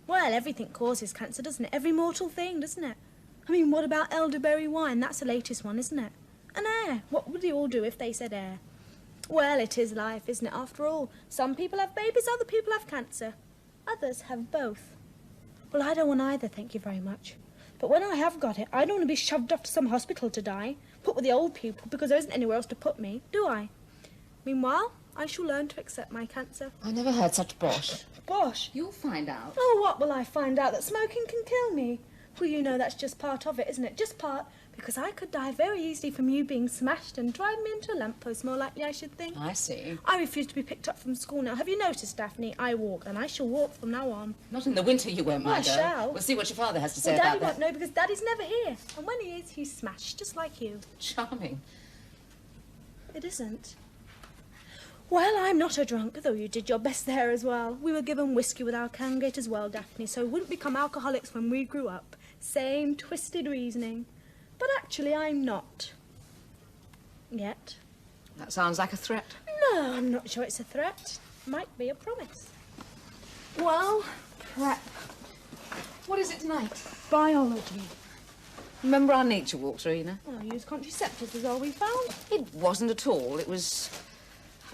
Well, everything causes cancer, doesn't it? Every mortal thing, doesn't it? I mean, what about elderberry wine? That's the latest one, isn't it? And air. What would they all do if they said air? Well, it is life, isn't it, after all? Some people have babies, other people have cancer. Others have both. Well, I don't want either, thank you very much. But when I have got it, I don't want to be shoved off to some hospital to die, put with the old people, because there isn't anywhere else to put me, do I? Meanwhile, I shall learn to accept my cancer. I never heard such bosh. Bosh. You'll find out. Oh, what will I find out? That smoking can kill me? Well, you know that's just part of it, isn't it? Just part. Because I could die very easily from you being smashed and driving me into a lamppost, more likely, I should think. I see. I refuse to be picked up from school now. Have you noticed, Daphne? I walk, and I shall walk from now on. Not in the winter, you won't, my I girl. shall. We'll see what your father has to say Well, Daddy about won't that. know because Daddy's never here. And when he is, he's smashed, just like you. Charming. It isn't. Well, I'm not a drunk, though you did your best there as well. We were given whiskey with our cangate as well, Daphne, so we wouldn't become alcoholics when we grew up. Same twisted reasoning. But actually, I'm not. Yet. That sounds like a threat. No, I'm not sure it's a threat. Might be a promise. Well, prep. What is it tonight? Biology. Remember our nature walks, Rowena? Oh, use contraceptives is all we found. It wasn't at all. It was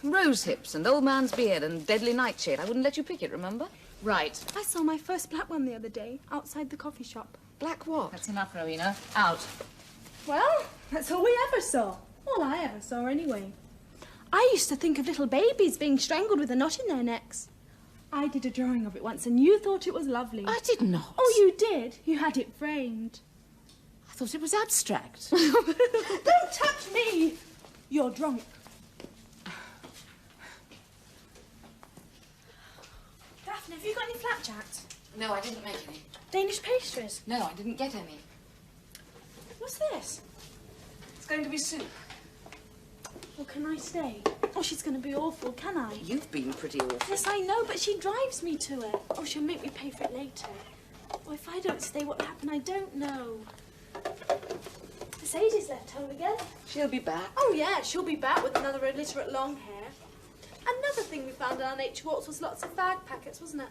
rose hips and old man's beard and deadly nightshade. I wouldn't let you pick it, remember? Right. I saw my first black one the other day, outside the coffee shop. Black what? That's enough, Rowena. Out. Well, that's all we ever saw. All I ever saw, anyway. I used to think of little babies being strangled with a knot in their necks. I did a drawing of it once and you thought it was lovely. I did not. Oh, you did? You had it framed. I thought it was abstract. Don't touch me! You're drunk. Daphne, have you got any flapjacks? No, I didn't make any. Danish pastries? No, I didn't get any. What's this? It's going to be soup. Well, can I stay? Oh, she's going to be awful, can I? You've been pretty awful. Yes, I know, but she drives me to it. Oh, she'll make me pay for it later. Oh, if I don't stay, what'll happen, I don't know. Sadie's left home again. She'll be back. Oh, yeah, she'll be back with another illiterate long hair. Another thing we found in our nature walks was lots of fag packets, wasn't it?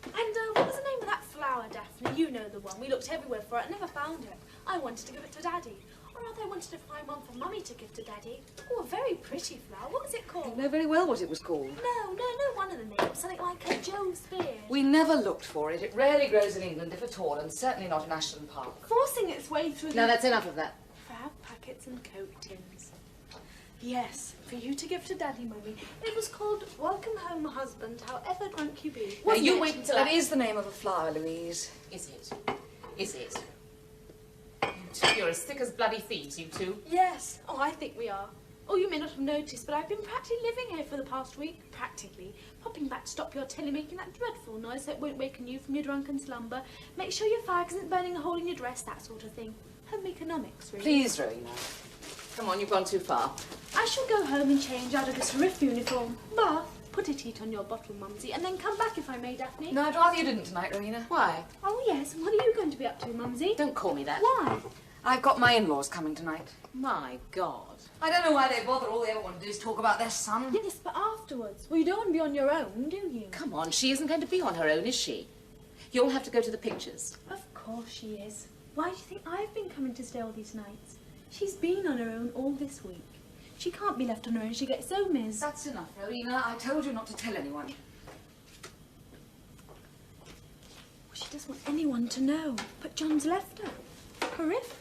And what was the name of that flower, Daphne? You know the one. We looked everywhere for it and never found it. I wanted to give it to Daddy. Or rather, I wanted to find one for Mummy to give to Daddy. Oh, a very pretty flower. What was it called? I know very well what it was called. No, one of the names. Something like a Joe Spears. We never looked for it. It rarely grows in England, if at all, and certainly not in Ashton Park. Forcing its way through Now, the... that's enough of that. Fab packets and Coke tins. Yes, for you to give to Daddy, Mummy. It was called Welcome Home, Husband, However Drunk You Be. Now, you wait until That is the name of a flower, Louise. Is it? Is it? You two, you're as thick as bloody thieves, you two. Yes. Oh, I think we are. Oh, you may not have noticed, but I've been practically living here for the past week. Practically. Popping back to stop your telly making that dreadful noise so it won't waken you from your drunken slumber. Make sure your fag isn't burning a hole in your dress, that sort of thing. Home economics, really. Please, Rowena. Come on, you've gone too far. I shall go home and change out of this riff uniform. Bath, put a teat on your bottle, Mumsy, and then come back if I may, Daphne. No, I'd rather you didn't tonight, Rowena. Why? Oh, yes. What are you going to be up to, Mumsy? Don't call me that. Why? I've got my in-laws coming tonight. My God. I don't know why they bother. All they ever want to do is talk about their son. Yes, but afterwards. Well, you don't want to be on your own, do you? Come on, she isn't going to be on her own, is she? You'll have to go to the pictures. Of course she is. Why do you think I've been coming to stay all these nights? She's been on her own all this week. She can't be left on her own. She gets so miserable. That's enough, Rowena. I told you not to tell anyone. Well, she doesn't want anyone to know. But John's left her. Horrific.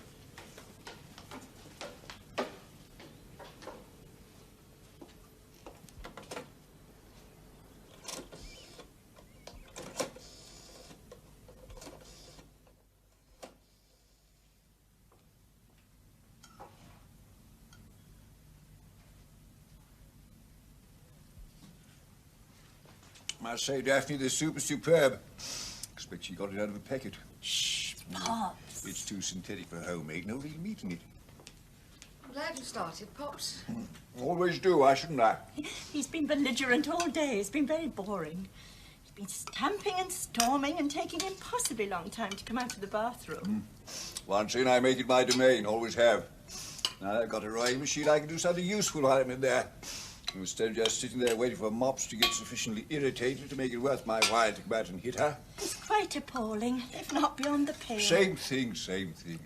I say, Daphne, this soup is superb. Expect she got it out of a packet. Shh, Pops. It's too synthetic for homemade. No real meat in it. I'm glad you started, Pops. Always do, why shouldn't I? He's been belligerent all day. It's been very boring. He's been stamping and storming and taking an impossibly long time to come out of the bathroom. Once in, I make it my domain. Always have. Now I've got a rowing machine, I can do something useful while I'm in there. Instead of just sitting there waiting for Mops to get sufficiently irritated to make it worth my while to come out and hit her. It's quite appalling, if not beyond the pale. Same thing, same thing.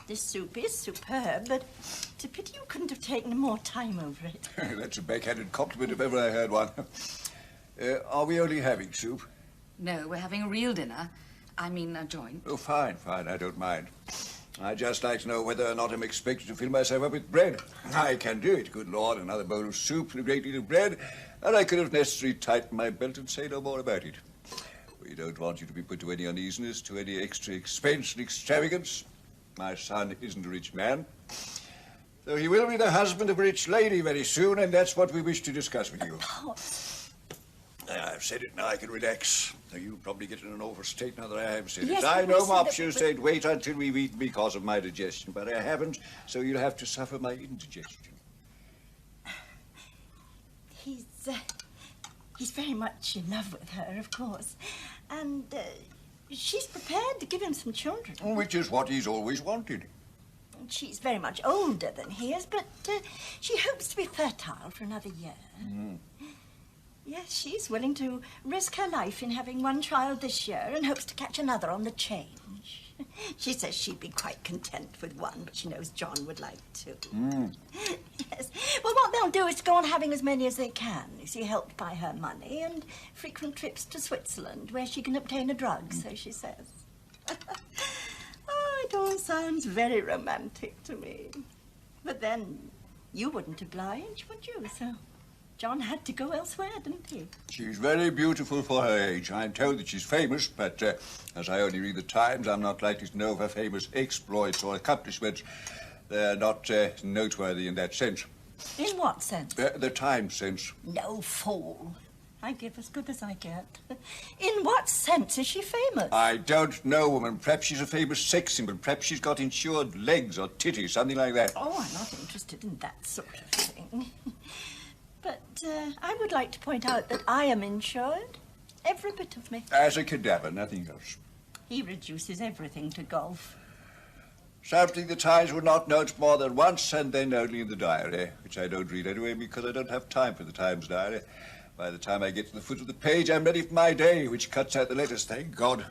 This soup is superb, but it's a pity you couldn't have taken more time over it. That's a backhanded compliment if ever I heard one. Are we only having soup? No, we're having a real dinner. I mean, a joint. Oh, fine, fine, I don't mind. I'd just like to know whether or not I'm expected to fill myself up with bread. I can do it, good Lord. Another bowl of soup and a great deal of bread, and I could have necessarily tightened my belt and say no more about it. We don't want you to be put to any uneasiness, to any extra expense and extravagance. My son isn't a rich man, though he will be the husband of a rich lady very soon, and that's what we wish to discuss with you. I've said it, now I can relax. Now, you probably get in an overstate now that I have said Yes, it. I but know, we said Mops, that you we- said wait until we've eaten because of my digestion, but I haven't, so you'll have to suffer my indigestion. He's very much in love with her, of course, and she's prepared to give him some children. Which is what he's always wanted. She's very much older than he is, but she hopes to be fertile for another year. Yes, she's willing to risk her life in having one child this year and hopes to catch another on the change. She says she'd be quite content with one, but she knows John would like two. Yes. Well, what they'll do is go on having as many as they can, you see, helped by her money and frequent trips to Switzerland, where she can obtain a drug, so she says. Oh, it all sounds very romantic to me. But then you wouldn't oblige, would you? So John had to go elsewhere, didn't he? She's very beautiful for her age. I'm told that she's famous, but as I only read the Times, I'm not likely to know of her famous exploits or accomplishments. They're not noteworthy in that sense. In what sense? The Times sense. No fool. I give as good as I get. In what sense is she famous? I don't know, woman. Perhaps she's a famous sex symbol. Perhaps she's got insured legs or titties, something like that. Oh, I'm not interested in that sort of thing. But I would like to point out that I am insured. Every bit of me. As a cadaver, nothing else. He reduces everything to golf. Something the Times would not note more than once, and then only in the diary, which I don't read anyway because I don't have time for the Times diary. By the time I get to the foot of the page, I'm ready for my day, which cuts out the letters, thank God.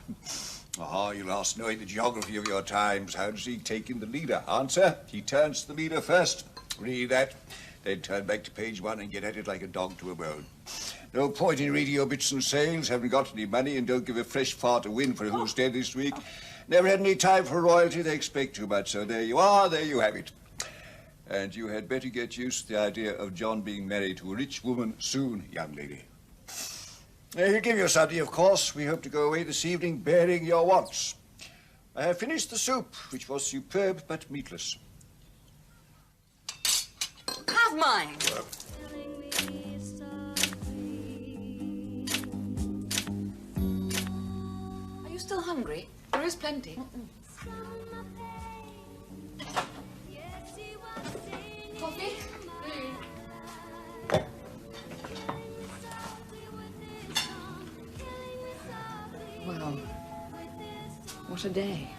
Ah, you'll ask, knowing the geography of your Times, how does he take in the leader? Answer, he turns to the leader first. Read that, then turn back to page 1 and get at it like a dog to a bone. No point in reading your bits and sales, haven't got any money, and don't give a fresh fart a win for who's dead this week. Never had any time for royalty, they expect too much, so there you are, there you have it. And you had better get used to the idea of John being married to a rich woman soon, young lady. He'll give you something, of course. We hope to go away this evening bearing your wants. I have finished the soup, which was superb but meatless. Have mine. Are you still hungry? There is plenty. Coffee? Well, what a day.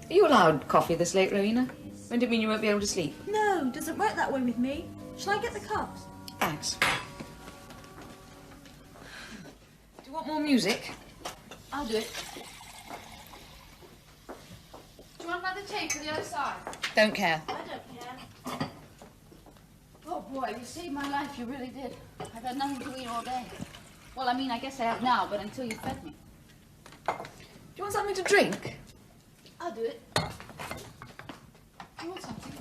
Are you allowed coffee this late, Rowena? Won't it mean you won't be able to sleep? No, it doesn't work that way with me. Shall I get the cups? Thanks. Do you want more music? I'll do it. Do you want another tape for the other side? Don't care. I don't care. Oh, boy, you saved my life. You really did. I've had nothing to eat all day. Well, I mean, I guess I have now, but until you fed me. Do you want something to drink? I'll do it. You want something?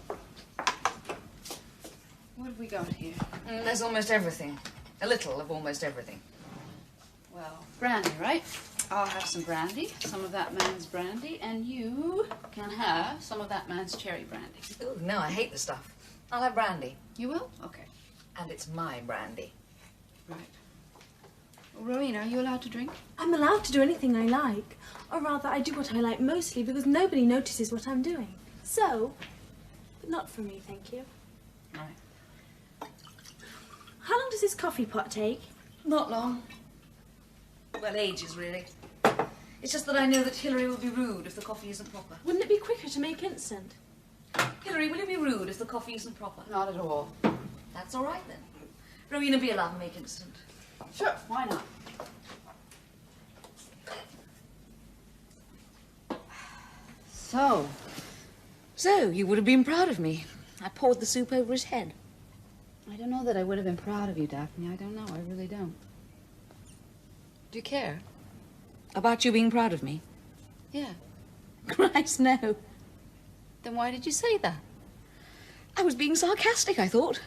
What have we got here? There's almost everything. A little of almost everything. Well, brandy, right? I'll have some brandy, some of that man's brandy, and you can have some of that man's cherry brandy. Ooh, no, I hate the stuff. I'll have brandy. You will? Okay. And it's my brandy. Right. Well, Rowena, are you allowed to drink? I'm allowed to do anything I like. Or rather, I do what I like mostly because nobody notices what I'm doing. So, but not for me, thank you. Right. How long does this coffee pot take? Not long. Well, ages, really. It's just that I know that Hilary will be rude if the coffee isn't proper. Wouldn't it be quicker to make instant? Hilary, will you be rude if the coffee isn't proper? Not at all. That's all right, then. Rowena, be allowed to make instant. Sure, why not? So, you would have been proud of me. I poured the soup over his head. I don't know that I would have been proud of you, Daphne. I don't know. I really don't. Do you care? About you being proud of me? Yeah. Christ, no. Then why did you say that? I was being sarcastic, I thought.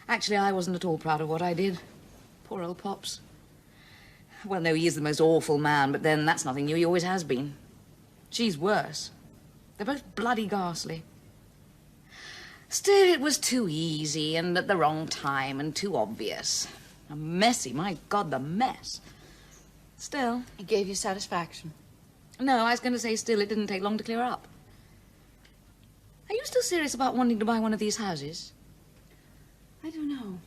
Actually, I wasn't at all proud of what I did. Poor old Pops. Well, no, he is the most awful man, but then that's nothing new. He always has been. She's worse. They're both bloody ghastly. Still, it was too easy and at the wrong time and too obvious. Messy, my God, the mess. Still. It gave you satisfaction. No, I was going to say still, it didn't take long to clear up. Are you still serious about wanting to buy one of these houses? I don't know.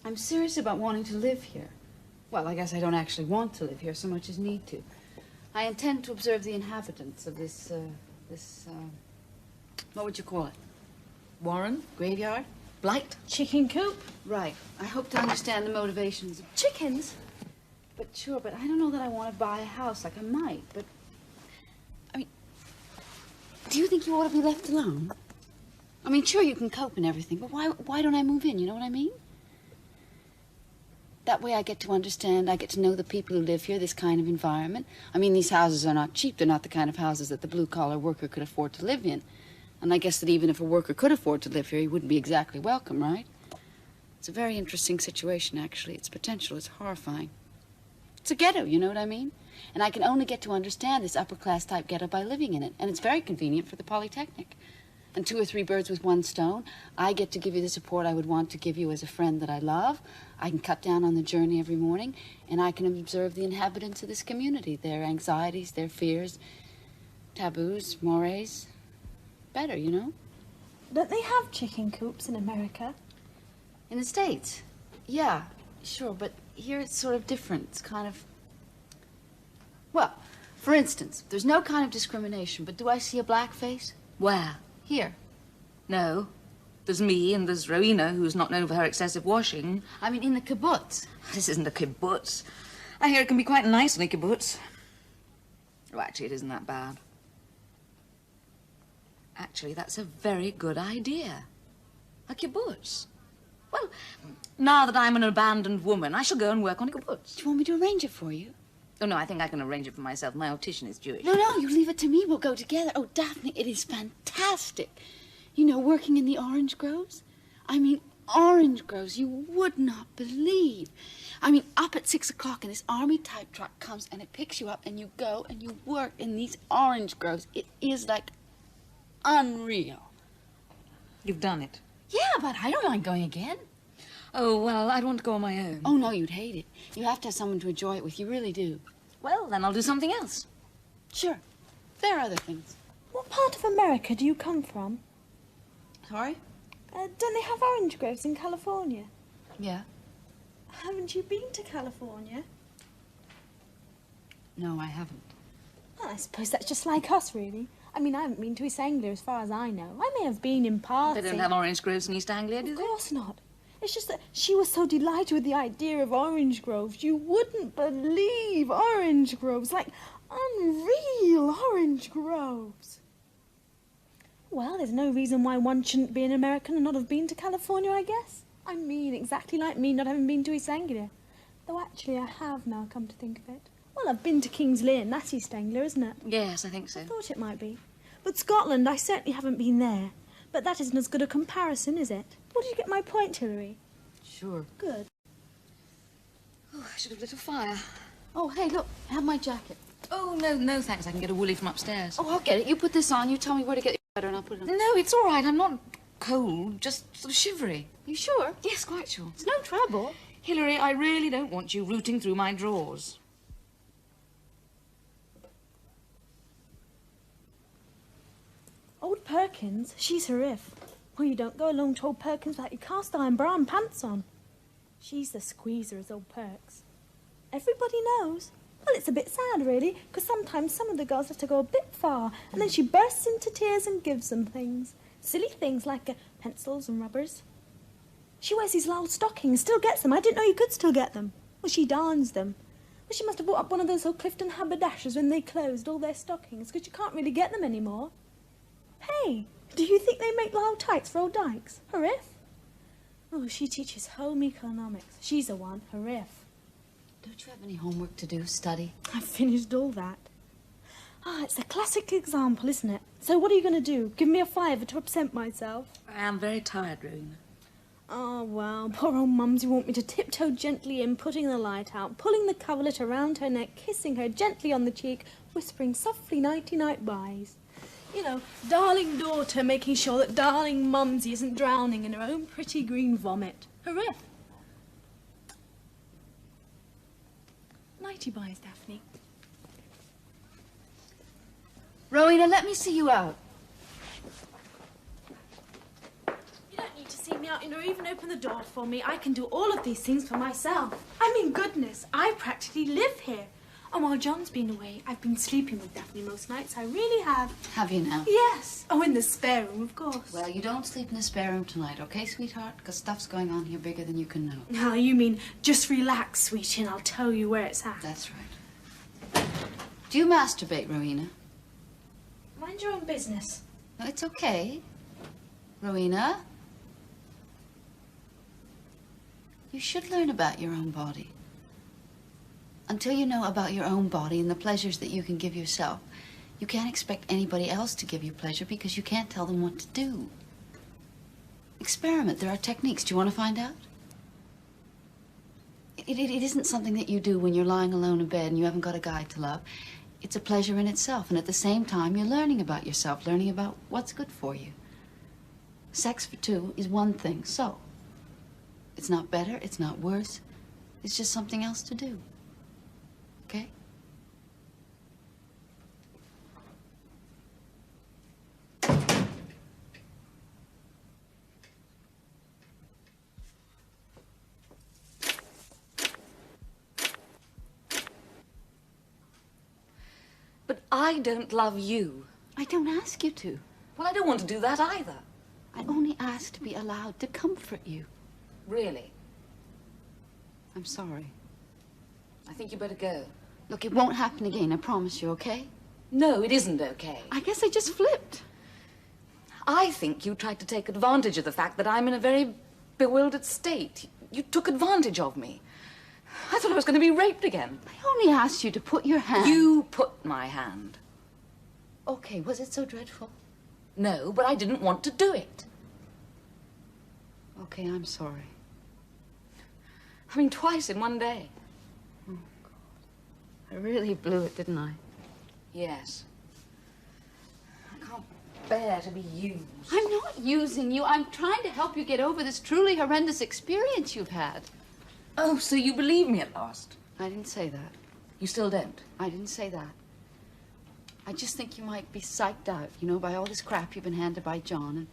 I'm serious about wanting to live here. Well, I guess I don't actually want to live here so much as need to. I intend to observe the inhabitants of this, what would you call it? Warren? Graveyard? Blight? Chicken coop? Right. I hope to understand the motivations of Chickens? But sure, but I don't know that I want to buy a house like I might, but... I mean, do you think you ought to be left alone? I mean, sure, you can cope and everything, but why don't I move in, you know what I mean? That way I get to understand, I get to know the people who live here, this kind of environment. I mean, these houses are not cheap. They're not the kind of houses that the blue-collar worker could afford to live in. And I guess that even if a worker could afford to live here, he wouldn't be exactly welcome, right? It's a very interesting situation, actually. Its potential is horrifying. It's a ghetto, you know what I mean? And I can only get to understand this upper-class type ghetto by living in it. And it's very convenient for the Polytechnic. And 2 or 3 birds with one stone. I get to give you the support I would want to give you as a friend that I love. I can cut down on the journey every morning, and I can observe the inhabitants of this community, their anxieties, their fears, taboos, mores. Better, you know? Don't they have chicken coops in America? In the States? Yeah, sure, but here it's sort of different. It's kind of... Well, for instance, there's no kind of discrimination, but do I see a black face? Where? Here. No. There's me and there's Rowena, who's not known for her excessive washing. I mean, in the kibbutz. This isn't a kibbutz. I hear it can be quite nice in a kibbutz. Oh, actually, it isn't that bad. Actually, that's a very good idea. A kibbutz. Well, now that I'm an abandoned woman, I shall go and work on a kibbutz. Do you want me to arrange it for you? Oh, no, I think I can arrange it for myself. My optician is Jewish. No, you leave it to me. We'll go together. Oh, Daphne, it is fantastic. You know, working in the orange groves? I mean, orange groves you would not believe. I mean, up at 6 o'clock and this army-type truck comes and it picks you up and you go and you work in these orange groves. It is like unreal. You've done it? Yeah, but I don't mind going again. Oh, well, I'd want to go on my own. Oh, no, you'd hate it. You have to have someone to enjoy it with. You really do. Well, then I'll do something else. Sure. There are other things. What part of America do you come from? Sorry? Don't they have orange groves in California? Yeah. Haven't you been to California? No, I haven't. Well, I suppose that's just like us, really. I mean, I haven't been to East Anglia as far as I know. I may have been in passing. They don't have orange groves in East Anglia, do they? they? Of course not. It's just that she was so delighted with the idea of orange groves. You wouldn't believe orange groves. Like, unreal orange groves. Well, there's no reason why one shouldn't be an American and not have been to California, I guess. I mean, exactly like me not having been to East Anglia. Though actually I have now, come to think of it. Well, I've been to King's Lynn. That's East Anglia, isn't it? Yes, I think so. I thought it might be. But Scotland, I certainly haven't been there. But that isn't as good a comparison, is it? Well, did you get my point, Hilary? Sure. Good. Oh, I should have lit a fire. Oh, hey, look, have my jacket. Oh, no, thanks. I can get a woolly from upstairs. Oh, I'll get it. You put this on. You tell me where to get your sweater and I'll put it on. No, it's all right. I'm not cold, just sort of shivery. You sure? Yes, quite sure. It's no trouble. Hilary, I really don't want you rooting through my drawers. Old Perkins, she's horrific. Well, you don't go along to old Perkins without your cast-iron bra and pants on. She's the squeezer as old Perks. Everybody knows. Well, it's a bit sad, really, because sometimes some of the girls have to go a bit far, and then she bursts into tears and gives them things. Silly things like pencils and rubbers. She wears these loud stockings, still gets them. I didn't know you could still get them. Well, she darns them. Well, she must have bought up one of those old Clifton haberdashers when they closed all their stockings, because you can't really get them anymore. Hey, do you think they make loud tights for old dykes? Horrific. Oh, she teaches home economics. She's the one, horrific. Don't you have any homework to do, study? I've finished all that. It's a classic example, isn't it? So what are you going to do? Give me a fiver to absent myself? I am very tired, Rowena. Oh, well, poor old Mumsy want me to tiptoe gently in, putting the light out, pulling the coverlet around her neck, kissing her gently on the cheek, whispering softly nighty-night byes. You know, darling daughter, making sure that darling Mumsy isn't drowning in her own pretty green vomit. Horrific. Nighty byes, Daphne. Rowena, let me see you out. You don't need to see me out, or even open the door for me. I can do all of these things for myself. I mean, goodness, I practically live here. And while John's been away, I've been sleeping with Daphne most nights. I really have. Have you now? Yes. Oh, in the spare room, of course. Well, you don't sleep in the spare room tonight, okay, sweetheart? Because stuff's going on here bigger than you can know. Now, you mean just relax, sweetie, and I'll tell you where it's at. That's right. Do you masturbate, Rowena? Mind your own business. No, it's okay. Rowena? You should learn about your own body. Until you know about your own body and the pleasures that you can give yourself, you can't expect anybody else to give you pleasure because you can't tell them what to do. Experiment. There are techniques. Do you want to find out? It isn't something that you do when you're lying alone in bed and you haven't got a guy to love. It's a pleasure in itself, and at the same time, you're learning about yourself, learning about what's good for you. Sex for two is one thing, so it's not better, it's not worse, it's just something else to do. Okay? But I don't love you. I don't ask you to. Well, I don't want to do that either. I only ask to be allowed to comfort you. Really? I'm sorry. I think you better go. Look, it won't happen again, I promise you, okay? No, it isn't okay. I guess I just flipped. I think you tried to take advantage of the fact that I'm in a very bewildered state. You took advantage of me. I thought I was going to be raped again. I only asked you to put your hand... You put my hand. Okay, was it so dreadful? No, but I didn't want to do it. Okay, I'm sorry. I mean, twice in one day. Oh, God. I really blew it, didn't I? Yes. I can't bear to be used. I'm not using you. I'm trying to help you get over this truly horrendous experience you've had. Oh, so you believe me at last? I didn't say that. You still don't? I didn't say that. I just think you might be psyched out, you know, by all this crap you've been handed by John. And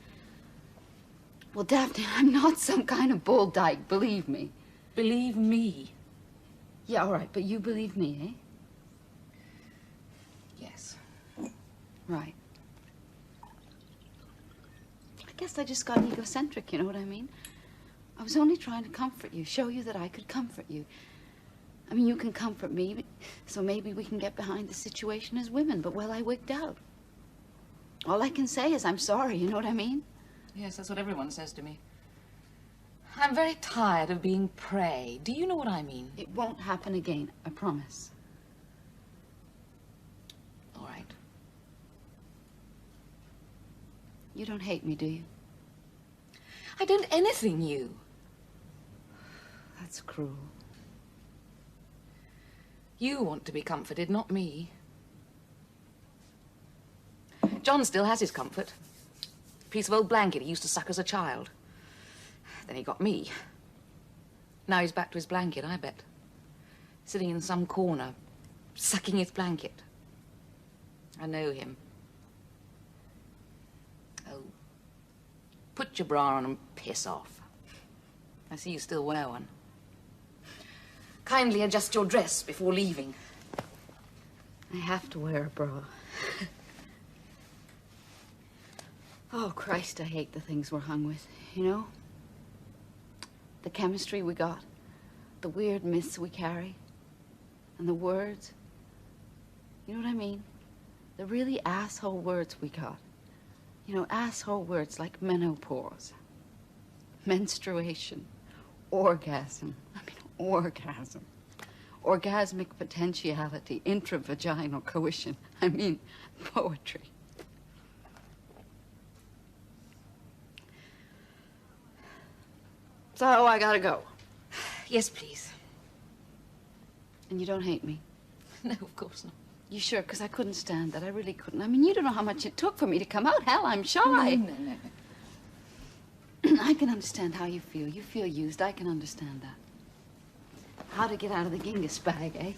well, Daphne, I'm not some kind of bull dyke, believe me. Believe me? Yeah, all right, but you believe me, eh? Yes. Right. I guess I just got egocentric, you know what I mean? I was only trying to comfort you, show you that I could comfort you. I mean, you can comfort me, so maybe we can get behind the situation as women, but, well, I wigged out. All I can say is I'm sorry, you know what I mean? Yes, that's what everyone says to me. I'm very tired of being prey. Do you know what I mean? It won't happen again, I promise. All right. You don't hate me, do you? I don't anything you. That's cruel. You want to be comforted, not me. John still has his comfort. A piece of old blanket he used to suck as a child. Then he got me. Now he's back to his blanket, I bet. Sitting in some corner, sucking his blanket. I know him. Oh, put your bra on and piss off. I see you still wear one. Kindly adjust your dress before leaving. I have to wear a bra. Oh, Christ, I hate the things we're hung with, you know? The chemistry we got, the weird myths we carry, and the words. You know what I mean? The really asshole words we got. You know, asshole words like menopause, menstruation, orgasm. I mean, orgasm. Orgasmic potentiality, intravaginal coition. I mean, poetry. So, I gotta go. Yes, please. And you don't hate me? No, of course not. You sure? Because I couldn't stand that. I really couldn't. I mean, you don't know how much it took for me to come out. Hell, I'm shy. No. I can understand how you feel. You feel used. I can understand that. How to get out of the Genghis bag, eh?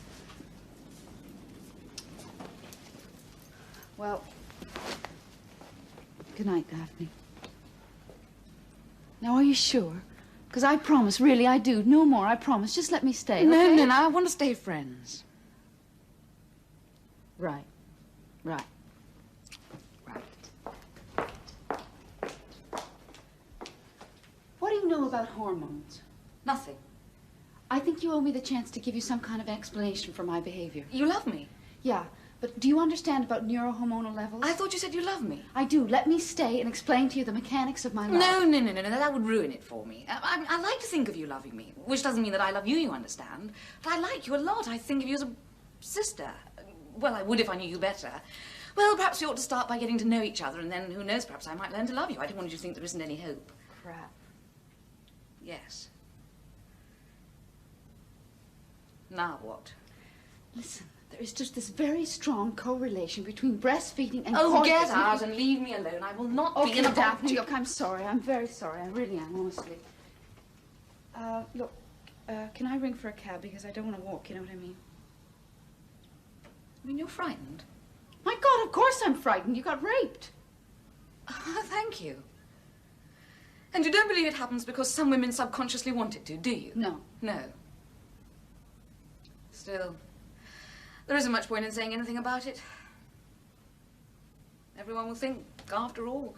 Well, good night, Daphne. Now, are you sure? Because I promise, really, I do. No more, I promise. Just let me stay, okay? No, I want to stay friends. Right. What do you know about hormones? Nothing. I think you owe me the chance to give you some kind of explanation for my behavior. You love me? Yeah. But do you understand about neurohormonal levels? I thought you said you loved me. I do. Let me stay and explain to you the mechanics of my love. No. That would ruin it for me. I like to think of you loving me, which doesn't mean that I love you, you understand. But I like you a lot. I think of you as a sister. Well, I would if I knew you better. Well, perhaps we ought to start by getting to know each other, and then, who knows, perhaps I might learn to love you. I don't want you to think there isn't any hope. Crap. Yes. Now what? Listen, there is just this very strong correlation between breastfeeding and Oh, get cortisol. out and leave me alone. I will not be Okay, in a Daphne, look, I'm sorry. I'm very sorry. I really am, honestly. Look, can I ring for a cab? Because I don't want to walk, you know what I mean? I mean, you're frightened. My God, of course I'm frightened. You got raped. Thank you. And you don't believe it happens because some women subconsciously want it to, do you? No. No. Still, there isn't much point in saying anything about it. Everyone will think, after all.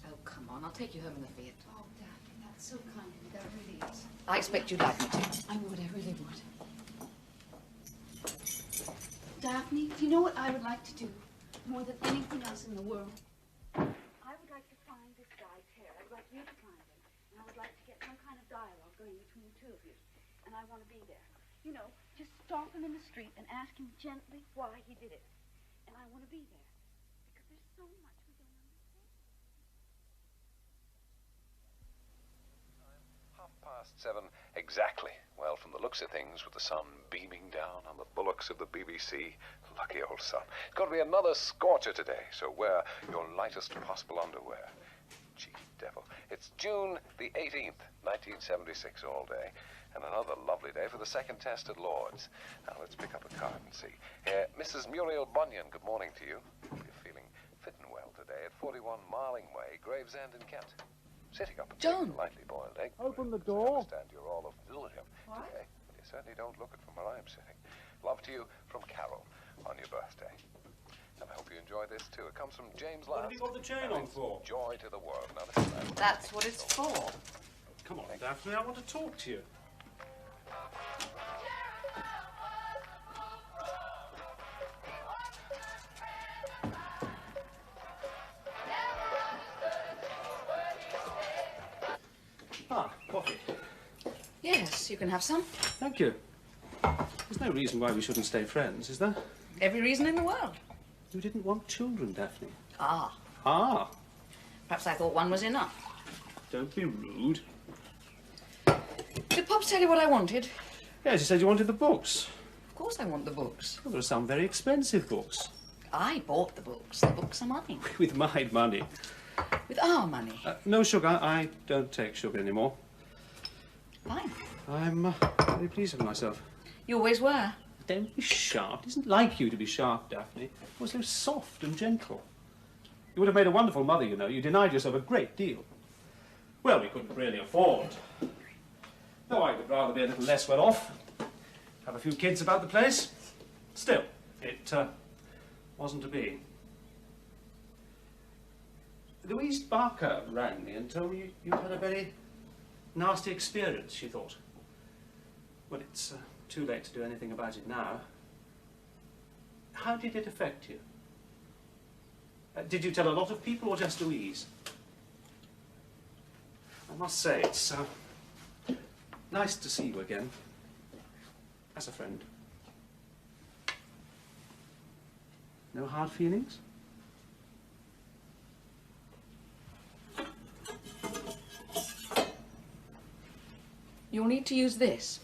Oh, come on, I'll take you home in the Fiat. Oh, Daphne, that's so kind of you. That really is. I expect you'd like me to. I would, I really would. Daphne, do you know what I would like to do more than anything else in the world? I would like to find this guy, Terry. I'd like you to find him. And I would like to get some kind of dialogue going between the two of you. And I want to be there. You know, just stop him in the street and ask him gently why he did it. And I want to be there. Because there's so much we don't understand. 7:30 exactly. Well, from the looks of things, with the sun beaming down on the bullocks of the BBC, lucky old sun. It's got to be another scorcher today, so wear your lightest possible underwear. Cheeky devil. It's June the 18th, 1976 all day, and another lovely day for the second test at Lord's. Now, let's pick up a card and see. Mrs. Muriel Bunyan, good morning to you. You're feeling fit and well today at 41 Marling Way, Gravesend in Kent. Sitting up and taking a lightly boiled egg. Open the door. I understand you're all of William today, but you certainly don't look it from where I'm sitting. Love to you from Carol on your birthday. And I hope you enjoy this too. It comes from James Last. What have you got the chain on for? Joy to the world. Now listen, that's what it's for. Come on, Daphne, I want to talk to you. Ah, coffee. Yes, you can have some. Thank you. There's no reason why we shouldn't stay friends, is there? Every reason in the world. You didn't want children, Daphne. Ah. Ah. Perhaps I thought one was enough. Don't be rude. Did Pops tell you what I wanted? Yes, you said you wanted the books. Of course I want the books. Well, there are some very expensive books. I bought the books. The books are mine. With my money. With our money. No sugar. I don't take sugar anymore. Fine. I'm very pleased with myself. You always were. Don't be sharp. It isn't like you to be sharp, Daphne. It was so soft and gentle. You would have made a wonderful mother, you know. You denied yourself a great deal. Well, we couldn't really afford. Though I would rather be a little less well off. Have a few kids about the place. Still, it wasn't to be. Louise Barker rang me and told me you had a very nasty experience, she thought. Well, it's too late to do anything about it now. How did it affect you? Did you tell a lot of people or just Louise? I must say, it's nice to see you again. As a friend. No hard feelings? You'll need to use this.